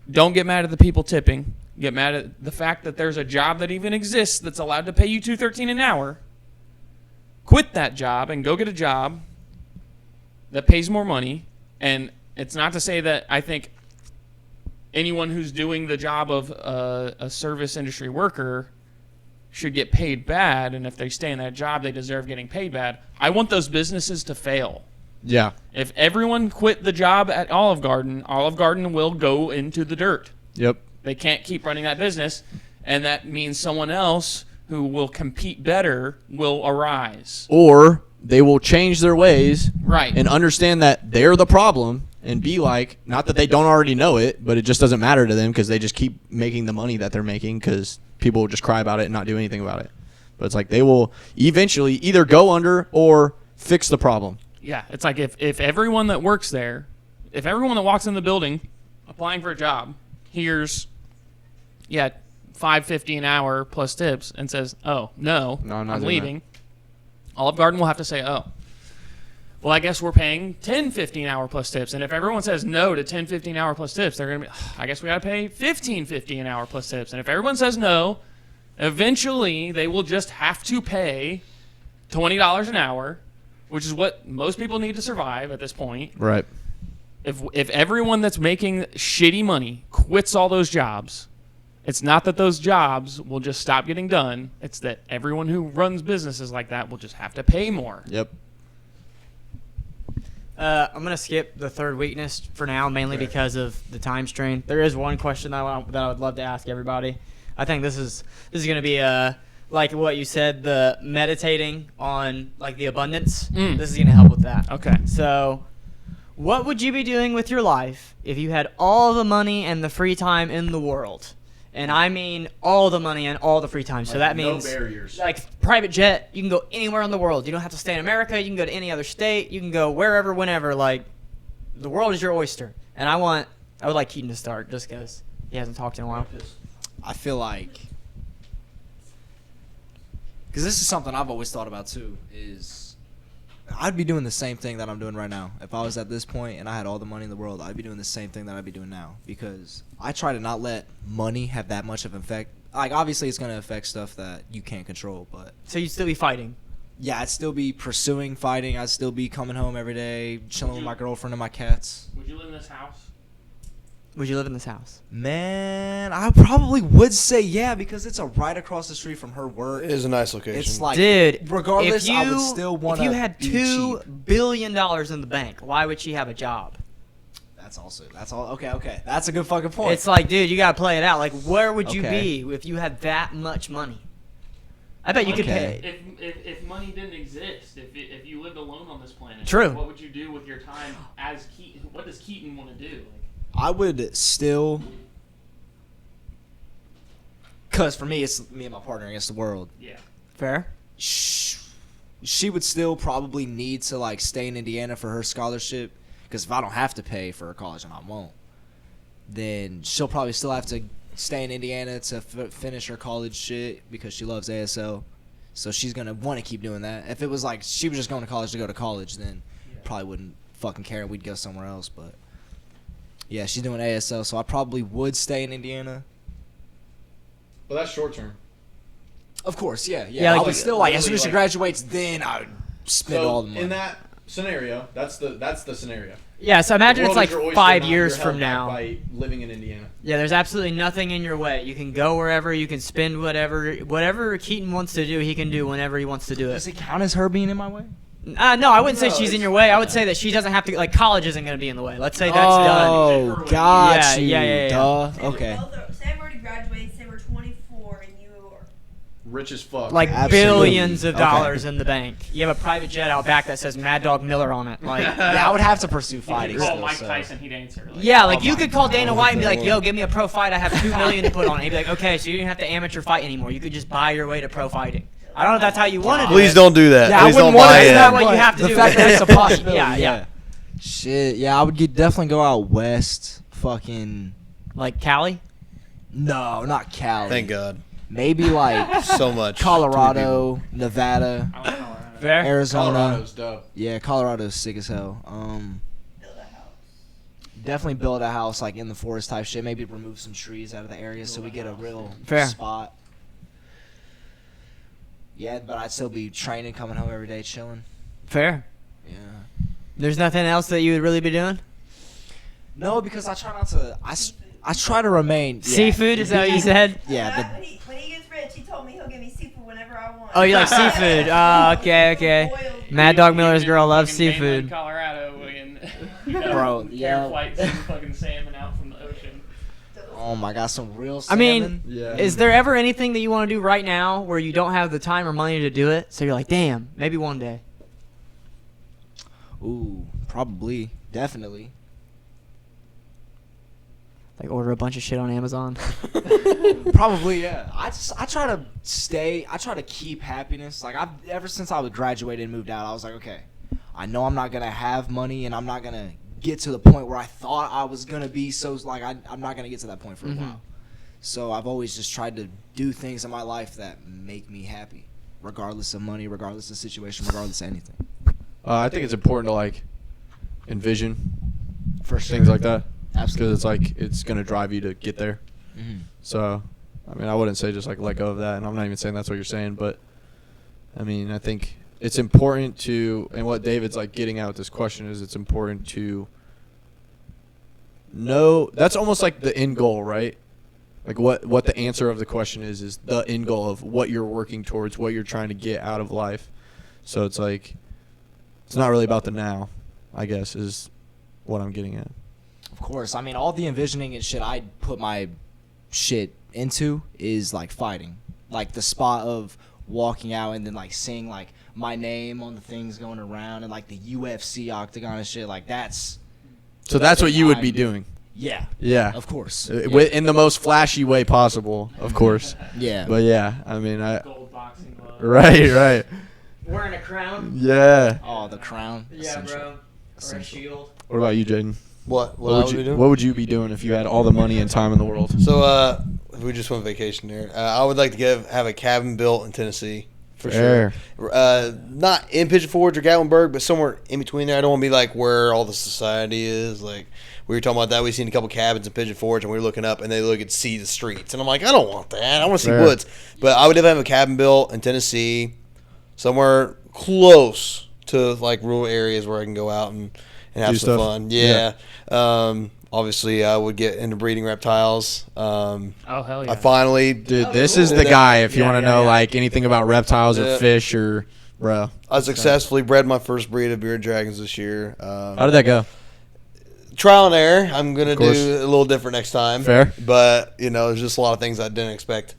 don't get mad at the people tipping. Get mad at the fact that there's a job that even exists that's allowed to pay you $2.13 an hour. Quit that job and go get a job that pays more money. And it's not to say that I think anyone who's doing the job of a service industry worker should get paid bad, and if they stay in that job, they deserve getting paid bad. I want those businesses to fail. Yeah. If everyone quit the job at Olive Garden will go into the dirt. Yep. They can't keep running that business, and that means someone else who will compete better will arise. Or they will change their ways Right. and understand that they're the problem and be like, not that they don't already know it, but it just doesn't matter to them because they just keep making the money that they're making because people will just cry about it and not do anything about it. But it's like they will eventually either go under or fix the problem. Yeah, it's like if everyone that works there, if everyone that walks in the building applying for a job hears, yeah, $5.50 an hour plus tips and says, oh, no, No, I'm not I'm doing leaving, Olive Garden will have to say, oh, well, I guess we're paying $10.50 an hour plus tips. And if everyone says no to $10.50 an hour plus tips, they're going to be, I guess we got to pay $15.50 an hour plus tips. And if everyone says no, eventually they will just have to pay $20 an hour, which is what most people need to survive at this point. Right. If everyone that's making shitty money quits all those jobs, it's not that those jobs will just stop getting done. It's that everyone who runs businesses like that will just have to pay more. Yep. I'm gonna skip the third weakness for now, mainly because of the time strain. There is one question that I would love to ask everybody. I think this is gonna be like what you said, the meditating on like the abundance. This is gonna help with that. Okay. So, what would you be doing with your life if you had all the money and the free time in the world? And I mean all the money and all the free time. So that means barriers. like private jet, you can go anywhere in the world. You don't have to stay in America. You can go to any other state. You can go wherever, whenever. Like, the world is your oyster. And I would like Keaton to start just because he hasn't talked in a while. I feel like, because this is something I've always thought about too, is I'd be doing the same thing that I'm doing right now. If I was at this point and I had all the money in the world, I'd be doing the same thing that I'd be doing now, because I try to not let money have that much of an effect. Like, obviously it's going to affect stuff that you can't control, but So you'd still be fighting. yeah, I'd still be pursuing fighting. I'd still be coming home every day, chilling with my girlfriend and my cats. Would you live in this house? Would you live in this house? Man, I probably would say yeah because it's right across the street from her work. It is a nice location. It's like, Dude, regardless, if you, I would still want if to you had be $2 cheap. billion in the bank, why would she have a job? That's all. Okay. That's a good fucking point. It's like, dude, you gotta play it out. Like, where would you Okay. be if you had that much money? I bet you could Okay. pay. If money didn't exist, if you lived alone on this planet, True. what would you do with your time as Keaton? What does Keaton want to do? Like, I would still, because for me, it's me and my partner against the world. yeah. Fair. She would still probably need to like stay in Indiana for her scholarship. Because if I don't have to pay for her college and I won't, then she'll probably still have to stay in Indiana to finish her college shit because she loves ASL. So she's going to want to keep doing that. If it was like she was just going to college to go to college, then probably wouldn't fucking care and we'd go somewhere else. But yeah, she's doing ASL, so I probably would stay in Indiana. But that's short term. Of course, yeah. Yeah, like I would still like as soon as she like- graduates, then I would spend all the money. in that scenario, that's the scenario. Yeah, so imagine The it's world like is your oyster, 5 not years you're held from back now. by living in Indiana. Yeah, there's absolutely nothing in your way. You can go wherever, you can spend whatever Keaton wants to do, he can do whenever he wants to do Does it. it count as her being in my way? No, I wouldn't say No, she's in it's- your way. I would say that she doesn't have to, like, college isn't going to be in the way. Let's say that's done. Oh, done. got Yeah, you. yeah. Duh. Say we're Okay. say I've already graduated, say we're 24 and you are. Rich as fuck. Like Absolutely. billions of Okay. dollars in the bank. You have a private jet out back that says Mad Dog Miller on it. Like, Yeah, I would have to pursue You could fighting call still, Mike so. Tyson, he'd answer. Like, yeah, like Oh you my could call Dana White and be like, God. "Yo, give me a pro fight. I have $2 million to put on it." He'd be like, "Okay, so you didn't have to amateur fight anymore. You could just buy your way to pro fighting." I don't know if that's how you want to do Please it. don't do that. Yeah, I Please wouldn't don't want buy to That's in. not what you have to the do. fact that it's a possibility. Yeah. Shit, yeah, I would definitely go out west. Fucking Like Cali. no, not Cali. Thank God. Maybe like So much. Colorado, Nevada, I don't know. Fair. Arizona. Colorado's dope. Yeah, Colorado's sick as hell. Build a house. Definitely build a house like in the forest type shit. Maybe remove some trees out of the area so we get a real Fair. spot. Yeah, but I'd still be training, coming home every day, chilling. Fair. Yeah. There's nothing else that you would really be doing? No, because I try not to. I try to remain. Yeah. Seafood, is that what you said? Yeah. When he gets rich, he told me he'll give me seafood whenever I want. Oh, you like seafood? Oh, okay. Boiled. Mad Dog Miller's You girl in loves fucking mainland seafood. Colorado, and Bro, yeah. air flights and fucking salmon out from the ocean. Oh my God, some real I salmon. mean, Yeah. is there ever anything that you want to do right now where you don't have the time or money to do it? So you're like, damn, maybe one day. Ooh, probably, definitely. Like order a bunch of shit on Amazon. Probably, yeah. I try to keep happiness. Like ever since I graduated and moved out, I was like, okay, I know I'm not gonna have money, and I'm not gonna get to the point where I thought I was gonna be. So like, I'm not gonna get to that point for a while. So I've always just tried to do things in my life that make me happy, regardless of money, regardless of situation, regardless of anything. I think it's important to like envision For sure. things like that Absolutely. because it's like it's gonna drive you to get there. Mhm. So, I mean, I wouldn't say just like let go of that, and I'm not even saying that's what you're saying, but I mean, I think it's important to, and what David's like getting at with this question is it's important to know. That's almost like the end goal, right? Like what the answer of the question is the end goal of what you're working towards, what you're trying to get out of life. So it's like it's not really about the now, I guess, is what I'm getting at. Of course. I mean, all the envisioning and shit I put my shit into is like fighting. Like the spot of walking out and then like seeing like my name on the things going around and like the UFC octagon and shit. Like that's. So that's what you would be I'm- doing. Yeah. Yeah. Of course. In the most flashy way possible, of course. Yeah. But yeah, I mean, Gold boxing glove. right. Wearing a crown? Yeah. Oh, the crown. Yeah, Essential. bro. Or a Essential. shield. What about you, Jaden? What? What would you be doing if you had all the money and time in the world? So, if we just went vacation there, I would like to have a cabin built in Tennessee. For Fair. sure. Not in Pigeon Forge or Gatlinburg, but somewhere in between there. I don't want to be like where all the society is. Like, we were talking about that. We seen a couple cabins in Pigeon Forge, and we were looking up, and they could see the streets. And I'm like, I don't want that. I want to see Fair. woods. But I would definitely have a cabin built in Tennessee, somewhere close to like rural areas where I can go out and have Do some stuff. fun. Yeah. Obviously, I would get into breeding reptiles. Oh hell yeah! I finally, Dude, this is the guy if you want to know like anything about reptiles Yeah. or fish or bro. I successfully bred my first breed of bearded dragons this year. How did that go? Trial and error. I'm gonna course. do a little different next time. Fair. But there's just a lot of things I didn't expect.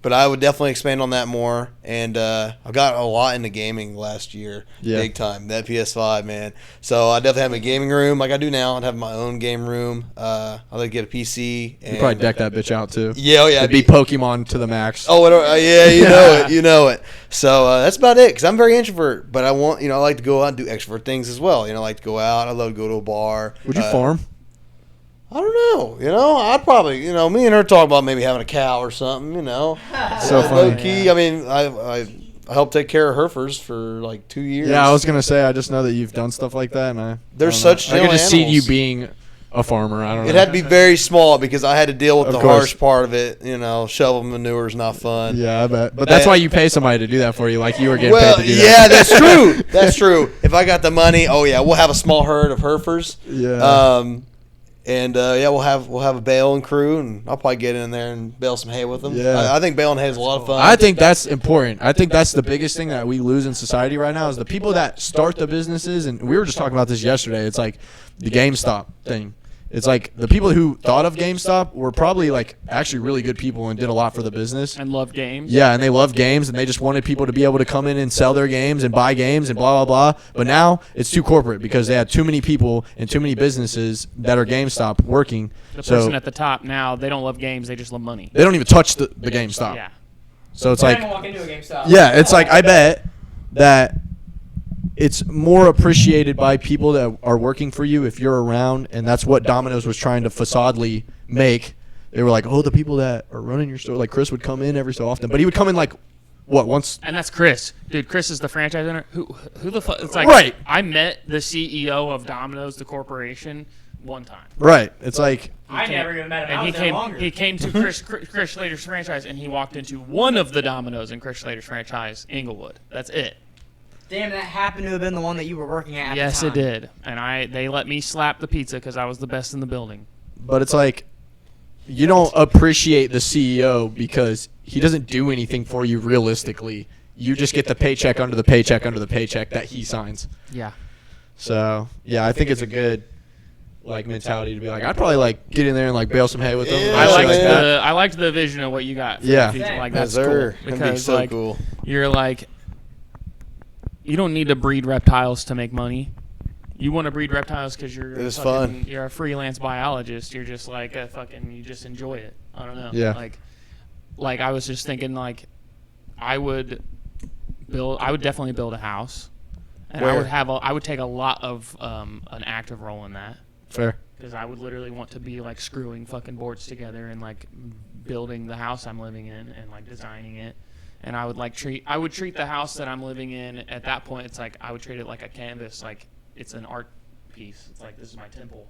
But I would definitely expand on that more. And I got a lot into gaming last year, big time. That PS5, man. So I definitely have a gaming room like I do now. I'd have my own game room. I'd like to get a PC. And You probably deck that bitch out too. Yeah, oh yeah. It'd be Pokemon to the max. Oh, yeah, you know it. So that's about it. Because I'm very introvert, but I want, I like to go out and do extrovert things as well. I like to go out. I love to go to a bar. Would you farm? I don't know. I'd probably, me and her talk about maybe having a cow or something. So Low funny. key. I mean, I helped take care of Heifers for like 2 years. Yeah, I was gonna say I just know that you've done stuff like that, and They're I don't such know. I could just see you animals. being a farmer. I don't know. It had to be very small because I had to deal with Of the course. harsh part of it. Shovel manure is not fun. Yeah, I bet. But that's why you pay somebody to do that for you, like you were getting Well, paid to do yeah, that. that's true. That's true. If I got the money, oh yeah, we'll have a small herd of Heifers. Yeah. We'll have a baling crew, and I'll probably get in there and bale some hay with them. Yeah. I think baling hay is a lot of fun. I think that's important. I think that's the biggest thing that we lose in society right now is the people that start the businesses. And we were just talking about this yesterday. It's like the GameStop thing. It's like the people who thought of GameStop were probably like actually really good people and did a lot for the business. And love games. Yeah, and they love games, and they just wanted people to be able to come in and sell their games and buy games and blah, blah, blah. But now it's too corporate because they have too many people and too many businesses that are GameStop working. The So person at the top now, they don't love games, they just love money. they don't even touch the GameStop. Yeah. So it's I like, didn't walk into a GameStop. yeah, it's like I bet that it's more appreciated by people that are working for you if you're around, and that's what Domino's was trying to facadely make. They were like, oh, the people that are running your store, like Chris would come in every so often, but he would come in like, what, once? And that's Chris. Dude, Chris is the franchise owner. Who the fuck? It's like, Right. I met the CEO of Domino's, the corporation, one time. Right. It's like, I never even met him. I And was there longer. he came to Chris Slater's franchise, and he walked into one of the Domino's in Chris Slater's franchise, Inglewood. That's it. Damn, that happened to have been the one that you were working at. Yes, the it time. did. And they let me slap the pizza because I was the best in the building. but it's like, you don't appreciate the CEO because he doesn't do anything for you realistically. You just get the paycheck under the paycheck under the paycheck that he signs. Yeah. So, yeah, I think it's a good like mentality to be like, I'd probably like get in there and like bale some hay with them. Yeah, I liked like that. I liked the vision of what you got. For Yeah. the future. Like Yes, that's cool sir. That'd be because so like cool. you're like you don't need to breed reptiles to make money. You want to breed reptiles because you're It's fucking- fun. You're a freelance biologist. You're just like a fucking. You just enjoy it. I don't know. Yeah. Like I was just thinking like I would definitely build a house, and Where? I would take a lot of an active role in that. Fair. Because I would literally want to be like screwing fucking boards together and like building the house I'm living in and like designing it. And I would treat the house that I'm living in at that point. It's like I would treat it like a canvas, like it's an art piece. It's like this is my temple.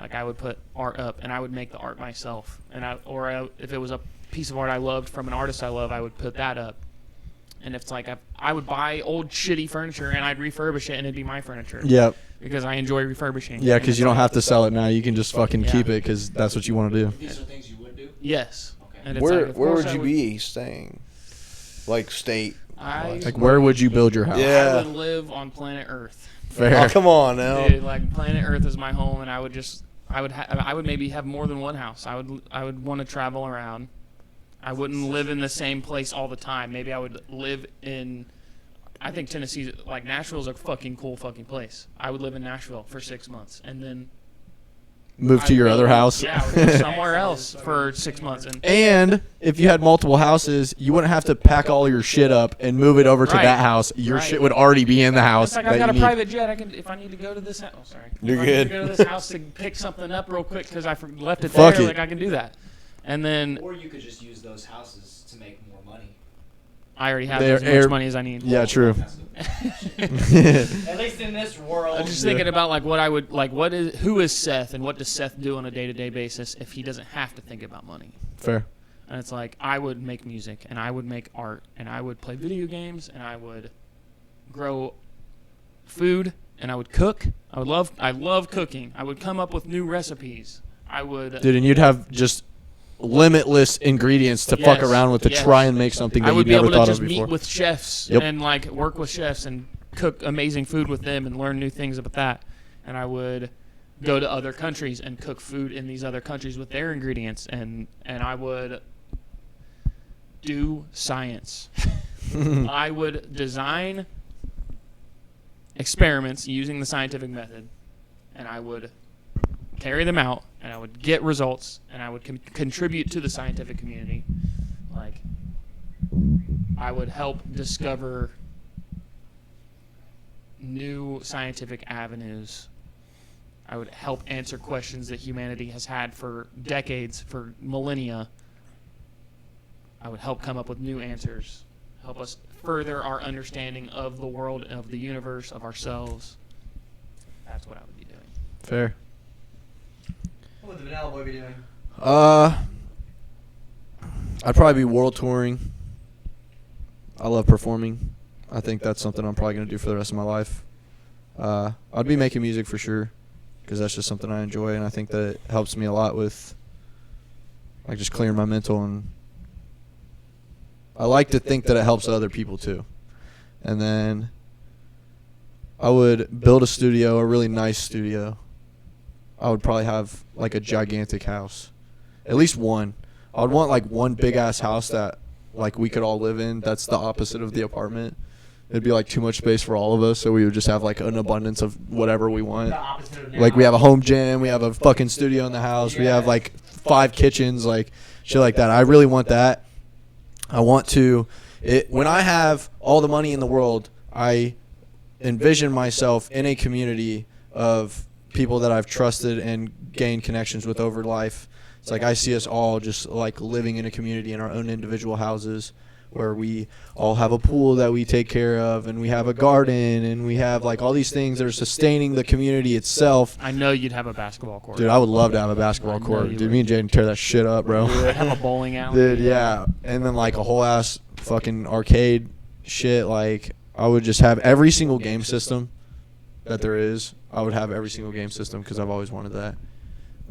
Like I would put art up and I would make the art myself. And if it was a piece of art I loved from an artist I love, I would put that up. And it's like I would buy old shitty furniture and I'd refurbish it and it'd be my furniture. Yep. Because I enjoy refurbishing. Yeah, And because it's you don't like- have to sell it now. You can just fucking Yeah. keep it because that's what you want to do. These are things you would do. Yes. Okay. And it's Where like, of where course would I you be staying? Like state? Like, where would you build your house? Yeah. I would live on planet Earth. Fair. Oh, come on now. Dude, like planet Earth is my home, and I would maybe have more than one house. I would want to travel around. I wouldn't live in the same place all the time. Maybe I would live in. I think Tennessee's like Nashville's a fucking cool fucking place. I would live in Nashville for 6 months, and then Move to I'd your go- other house. Yeah, I would go somewhere else for 6 months, and And if you had multiple houses, you wouldn't have to pack all your shit up and move it over to Right. that house. Your Right. shit would already be in the house. it's like that I got you a need. private jet. I can if I need to go to this house. Oh, sorry. You're if I need good. to go to this house to pick something up real quick because I left it Fuck there. it. Like I can do that, and then Or you could just use those houses to make more money. I already have They're as much air- money as I need. Yeah, true. At least in this world. I'm just thinking about like what I would like. Who is Seth, and what does Seth do on a day-to-day basis if he doesn't have to think about money? Fair. And it's like I would make music, and I would make art, and I would play video games, and I would grow food, and I would cook. I love cooking. I would come up with new recipes. I would. Dude, and you'd have just limitless ingredients to fuck Yes, around with to yes. try and make something I that would you be never able to thought just of before. meet with chefs Yep. and like work with chefs and cook amazing food with them and learn new things about that. And I would go to other countries and cook food in these other countries with their ingredients, and I would do science. I would design experiments using the scientific method, and I would carry them out, and I would get results, and I would contribute to the scientific community. Like, I would help discover new scientific avenues. I would help answer questions that humanity has had for decades, for millennia. I would help come up with new answers, help us further our understanding of the world, of the universe, of ourselves. That's what I would be doing. Fair. What would the Vanilla Boy be doing? I'd probably be world touring. I love performing. I think that's something I'm probably going to do for the rest of my life. I'd be making music for sure, because that's just something I enjoy, and I think that it helps me a lot with like just clearing my mental, and I like to think that it helps other people too. And then I would build a studio, a really nice studio. I would probably have like a gigantic house, at least one. I would want like one big ass house that like we could all live in. That's the opposite of the apartment. It'd be like too much space for all of us, so we would just have like an abundance of whatever we want. Like we have a home gym, we have a fucking studio in the house, we have like 5 kitchens, like shit like that. I really want that. I want to, when I have all the money in the world, I envision myself in a community of people that I've trusted and gained connections with over life. It's like I see us all just like living in a community in our own individual houses, where we all have a pool that we take care of, and we have a garden, and we have like all these things that are sustaining the community itself. I know you'd have a basketball court. Dude, I would love to have a basketball court. Dude, me and Jaden tear that shit up, bro. I'd have a bowling alley. Dude, yeah. And then like a whole ass fucking arcade shit. Like I would just have every single game system that there is. I would have every single game system because I've always wanted that.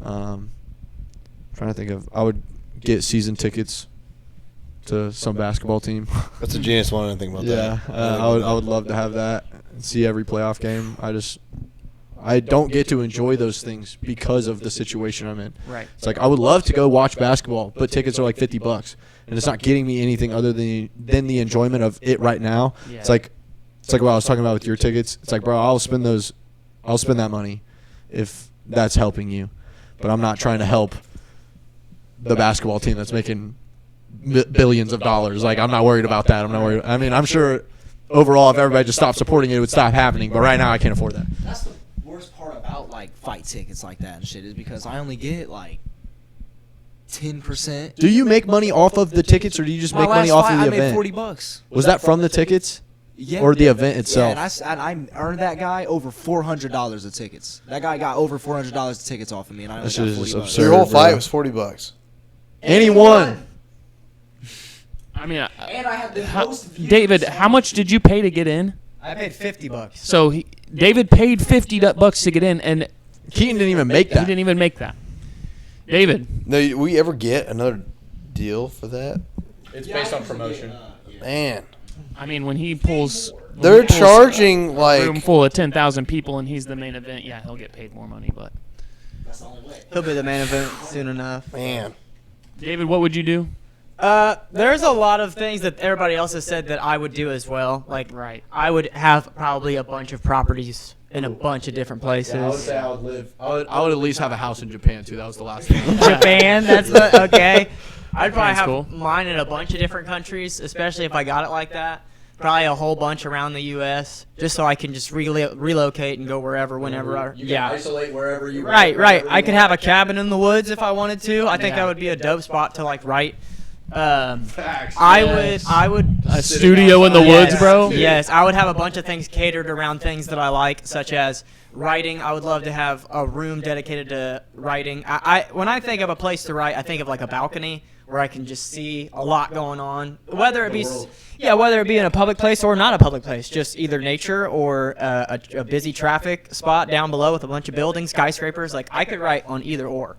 Trying to think of, I would get season tickets to some basketball team. That's a genius one. I didn't think about Yeah, that. I would love to have that and see every playoff game. I don't get to enjoy those things because of the situation I'm in. Right. It's like I would love to go watch basketball, but tickets are like $50, and it's not getting me anything other than the enjoyment of it right now. Yeah. It's like what I was talking about with your tickets. It's like, bro, I'll spend that money if that's helping you, but I'm not trying to help the basketball team that's making billions of dollars. Like, I'm not worried about that. I mean, I'm sure overall if everybody just stopped supporting it would stop happening, but right now I can't afford that. That's the worst part about like fight tickets like that and shit, is because I only get like 10%. Do you make money off of the tickets, or do you just make money off of the I event? made $40. Was that from the tickets? Yeah. Or the event itself? Yeah, and I earned that guy over $400 of tickets. That guy got over $400 of tickets off of me, and I only That got shit is $40. absurd. So your whole fight bro. was $40. Anyone? I mean, And I had the most views. David, how much did you pay to get in? I paid $50. So David paid $50 to get in, and Keaton didn't even make he that. didn't even make that. David, No, we ever get another deal for that? It's based on promotion. Man, I mean, when he pulls, they're charging a room like full of 10,000 people and he's the main event, yeah, he'll get paid more money. But That's the only way. He'll be the main event soon enough. man. David, what would you do? There's a lot of things that everybody else has said that I would do as well. Like, Right. I would have probably a bunch of properties in a bunch of different places. I would say I would live. I would at least have a house in Japan too. That was the last thing. Japan, that's the, okay. I'd probably Japan's have cool. mine in a bunch of different countries, especially if I got it like that. Probably a whole bunch around the U.S. just so I can just relocate and go wherever, whenever. isolate wherever you. Right. I could have a cabin in the woods if I wanted to. I think that would be a dope spot to like write. I would. A studio in the Yes, woods, bro? Yes, I would have a bunch of things catered around things that I like, such as writing. I would love to have a room dedicated to writing. When I think of a place to write, I think of like a balcony where I can just see a lot going on, whether it be in a public place or not a public place, just either nature or a busy traffic spot down below with a bunch of buildings, skyscrapers. Like, I could write on either or.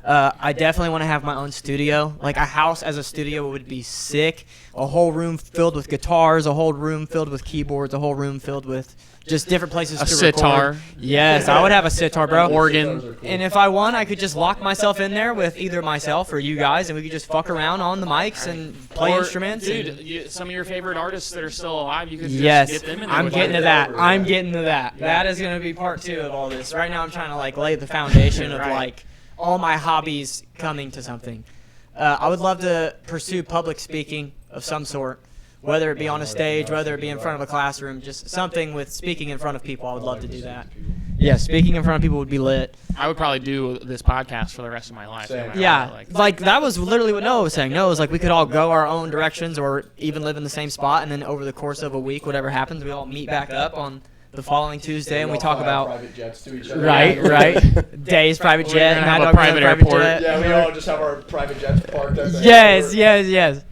I definitely want to have my own studio. Like, a house as a studio would be sick. A whole room filled with guitars, a whole room filled with keyboards, a whole room filled with just different places A to sitar. record. Yes, I would have a sitar, bro. Organ. And if I won, I could just lock myself in there with either myself or you guys, and we could just fuck around on the mics and play instruments. Dude, some of your favorite artists that are still alive, you could Yes, just get them in there. I'm with getting you. to that. I'm getting to that. That is going to be part 2 of all this. Right now, I'm trying to like lay the foundation of like all my hobbies coming to something. I would love to pursue public speaking of some sort, whether it be on a stage, whether it be in front of a classroom, just something with speaking in front of people. I would love to do that. Yeah, speaking in front of people would be lit. I would probably do this podcast for the rest of my life. Same. no matter Yeah, what, like that was literally what Noah was saying. Noah was like, we could all go our own directions or even live in the same spot, and then over the course of a week, whatever happens, we all meet back up on the following Tuesday, and we talk about private jets to each other. right. Days private We're jet, gonna Mad have a Dog private Private airport. jet. Yeah, we all just have our private jets parked at the Yes, airport. yes.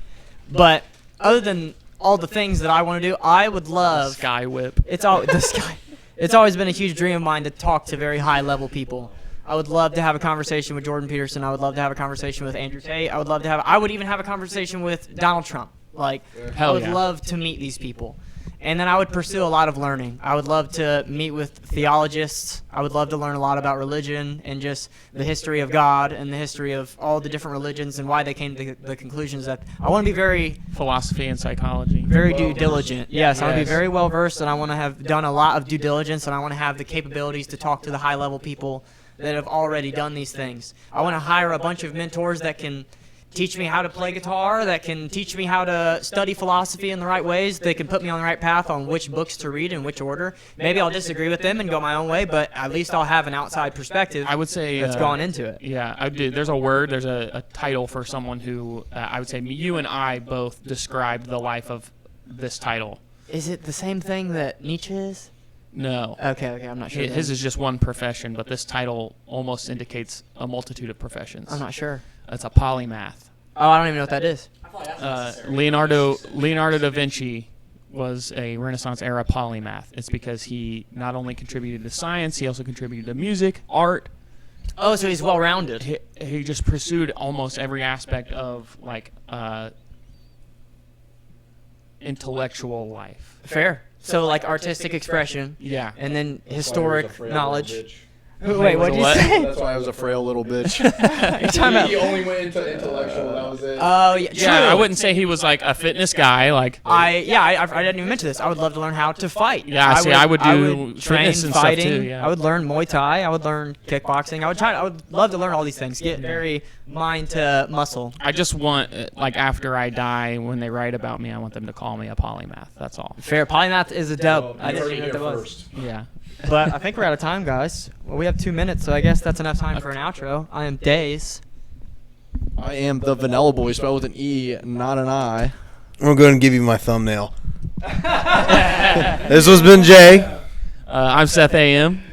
But other than all the things that I want to do, I would love. Sky whip. It's all the sky. It's always been a huge dream of mine to talk to very high level people. I would love to have a conversation with Jordan Peterson. I would love to have a conversation with Andrew Tate. I would even have a conversation with Donald Trump. Like, Hell I would yeah. love to meet these people. And then I would pursue a lot of learning. I would love to meet with theologians. I would love to learn a lot about religion and just the history of God and the history of all the different religions and why they came to the conclusions that I want to be very Philosophy and psychology. very due diligent. Yes, I want to be Yes. very well versed, and I want to have done a lot of due diligence, and I want to have the capabilities to talk to the high level people that have already done these things. I want to hire a bunch of mentors that can teach me how to play guitar, that can teach me how to study philosophy in the right ways, they can put me on the right path on which books to read in which order. Maybe I'll disagree with them and go my own way, but at least I'll have an outside perspective I would say that's gone into it. Yeah, I did. There's a title for someone who I would say you and I both described the life of this title. Is it the same thing that Nietzsche is? No. Okay, I'm not sure. His is just one profession, but this title almost indicates a multitude of professions. I'm not sure. It's a polymath. Oh, I don't even know what that is. Leonardo da Vinci was a Renaissance era polymath. It's because he not only contributed to science, he also contributed to music, art. Oh, so he's well-rounded. He just pursued almost every aspect of like intellectual life. Fair. So like artistic expression, Yeah. and then historic knowledge. Wait, Wait, what did you what? say? That's why I was a frail little bitch. You're talking about? He only went into intellectual. That was it. Oh, yeah, true. Yeah, I wouldn't say he was like a fitness guy. Like, I didn't even mention this. I would love to learn how to fight. Yeah, I would do train fitness and stuff, fighting. too, yeah. I would learn Muay Thai. I would learn kickboxing. I would love to learn all these things. Get very mind to muscle. I just want like after I die, when they write about me, I want them to call me a polymath. That's all. Fair. Polymath is a dope. I You didn't heard even it know what here that was. first. Yeah. But I think we're out of time, guys. Well, we have 2 minutes, so I guess that's enough time for an outro. I am Days. I am the Vanilla Boy, spelled with an E, not an I. I'm going to give you my thumbnail. This has been Jay. I'm Seth A.M.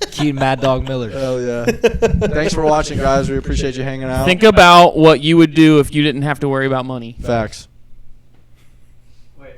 Cute Mad Dog Miller. Hell yeah. Thanks for watching, guys. We appreciate you hanging out. Think about what you would do if you didn't have to worry about money. Facts. Wait.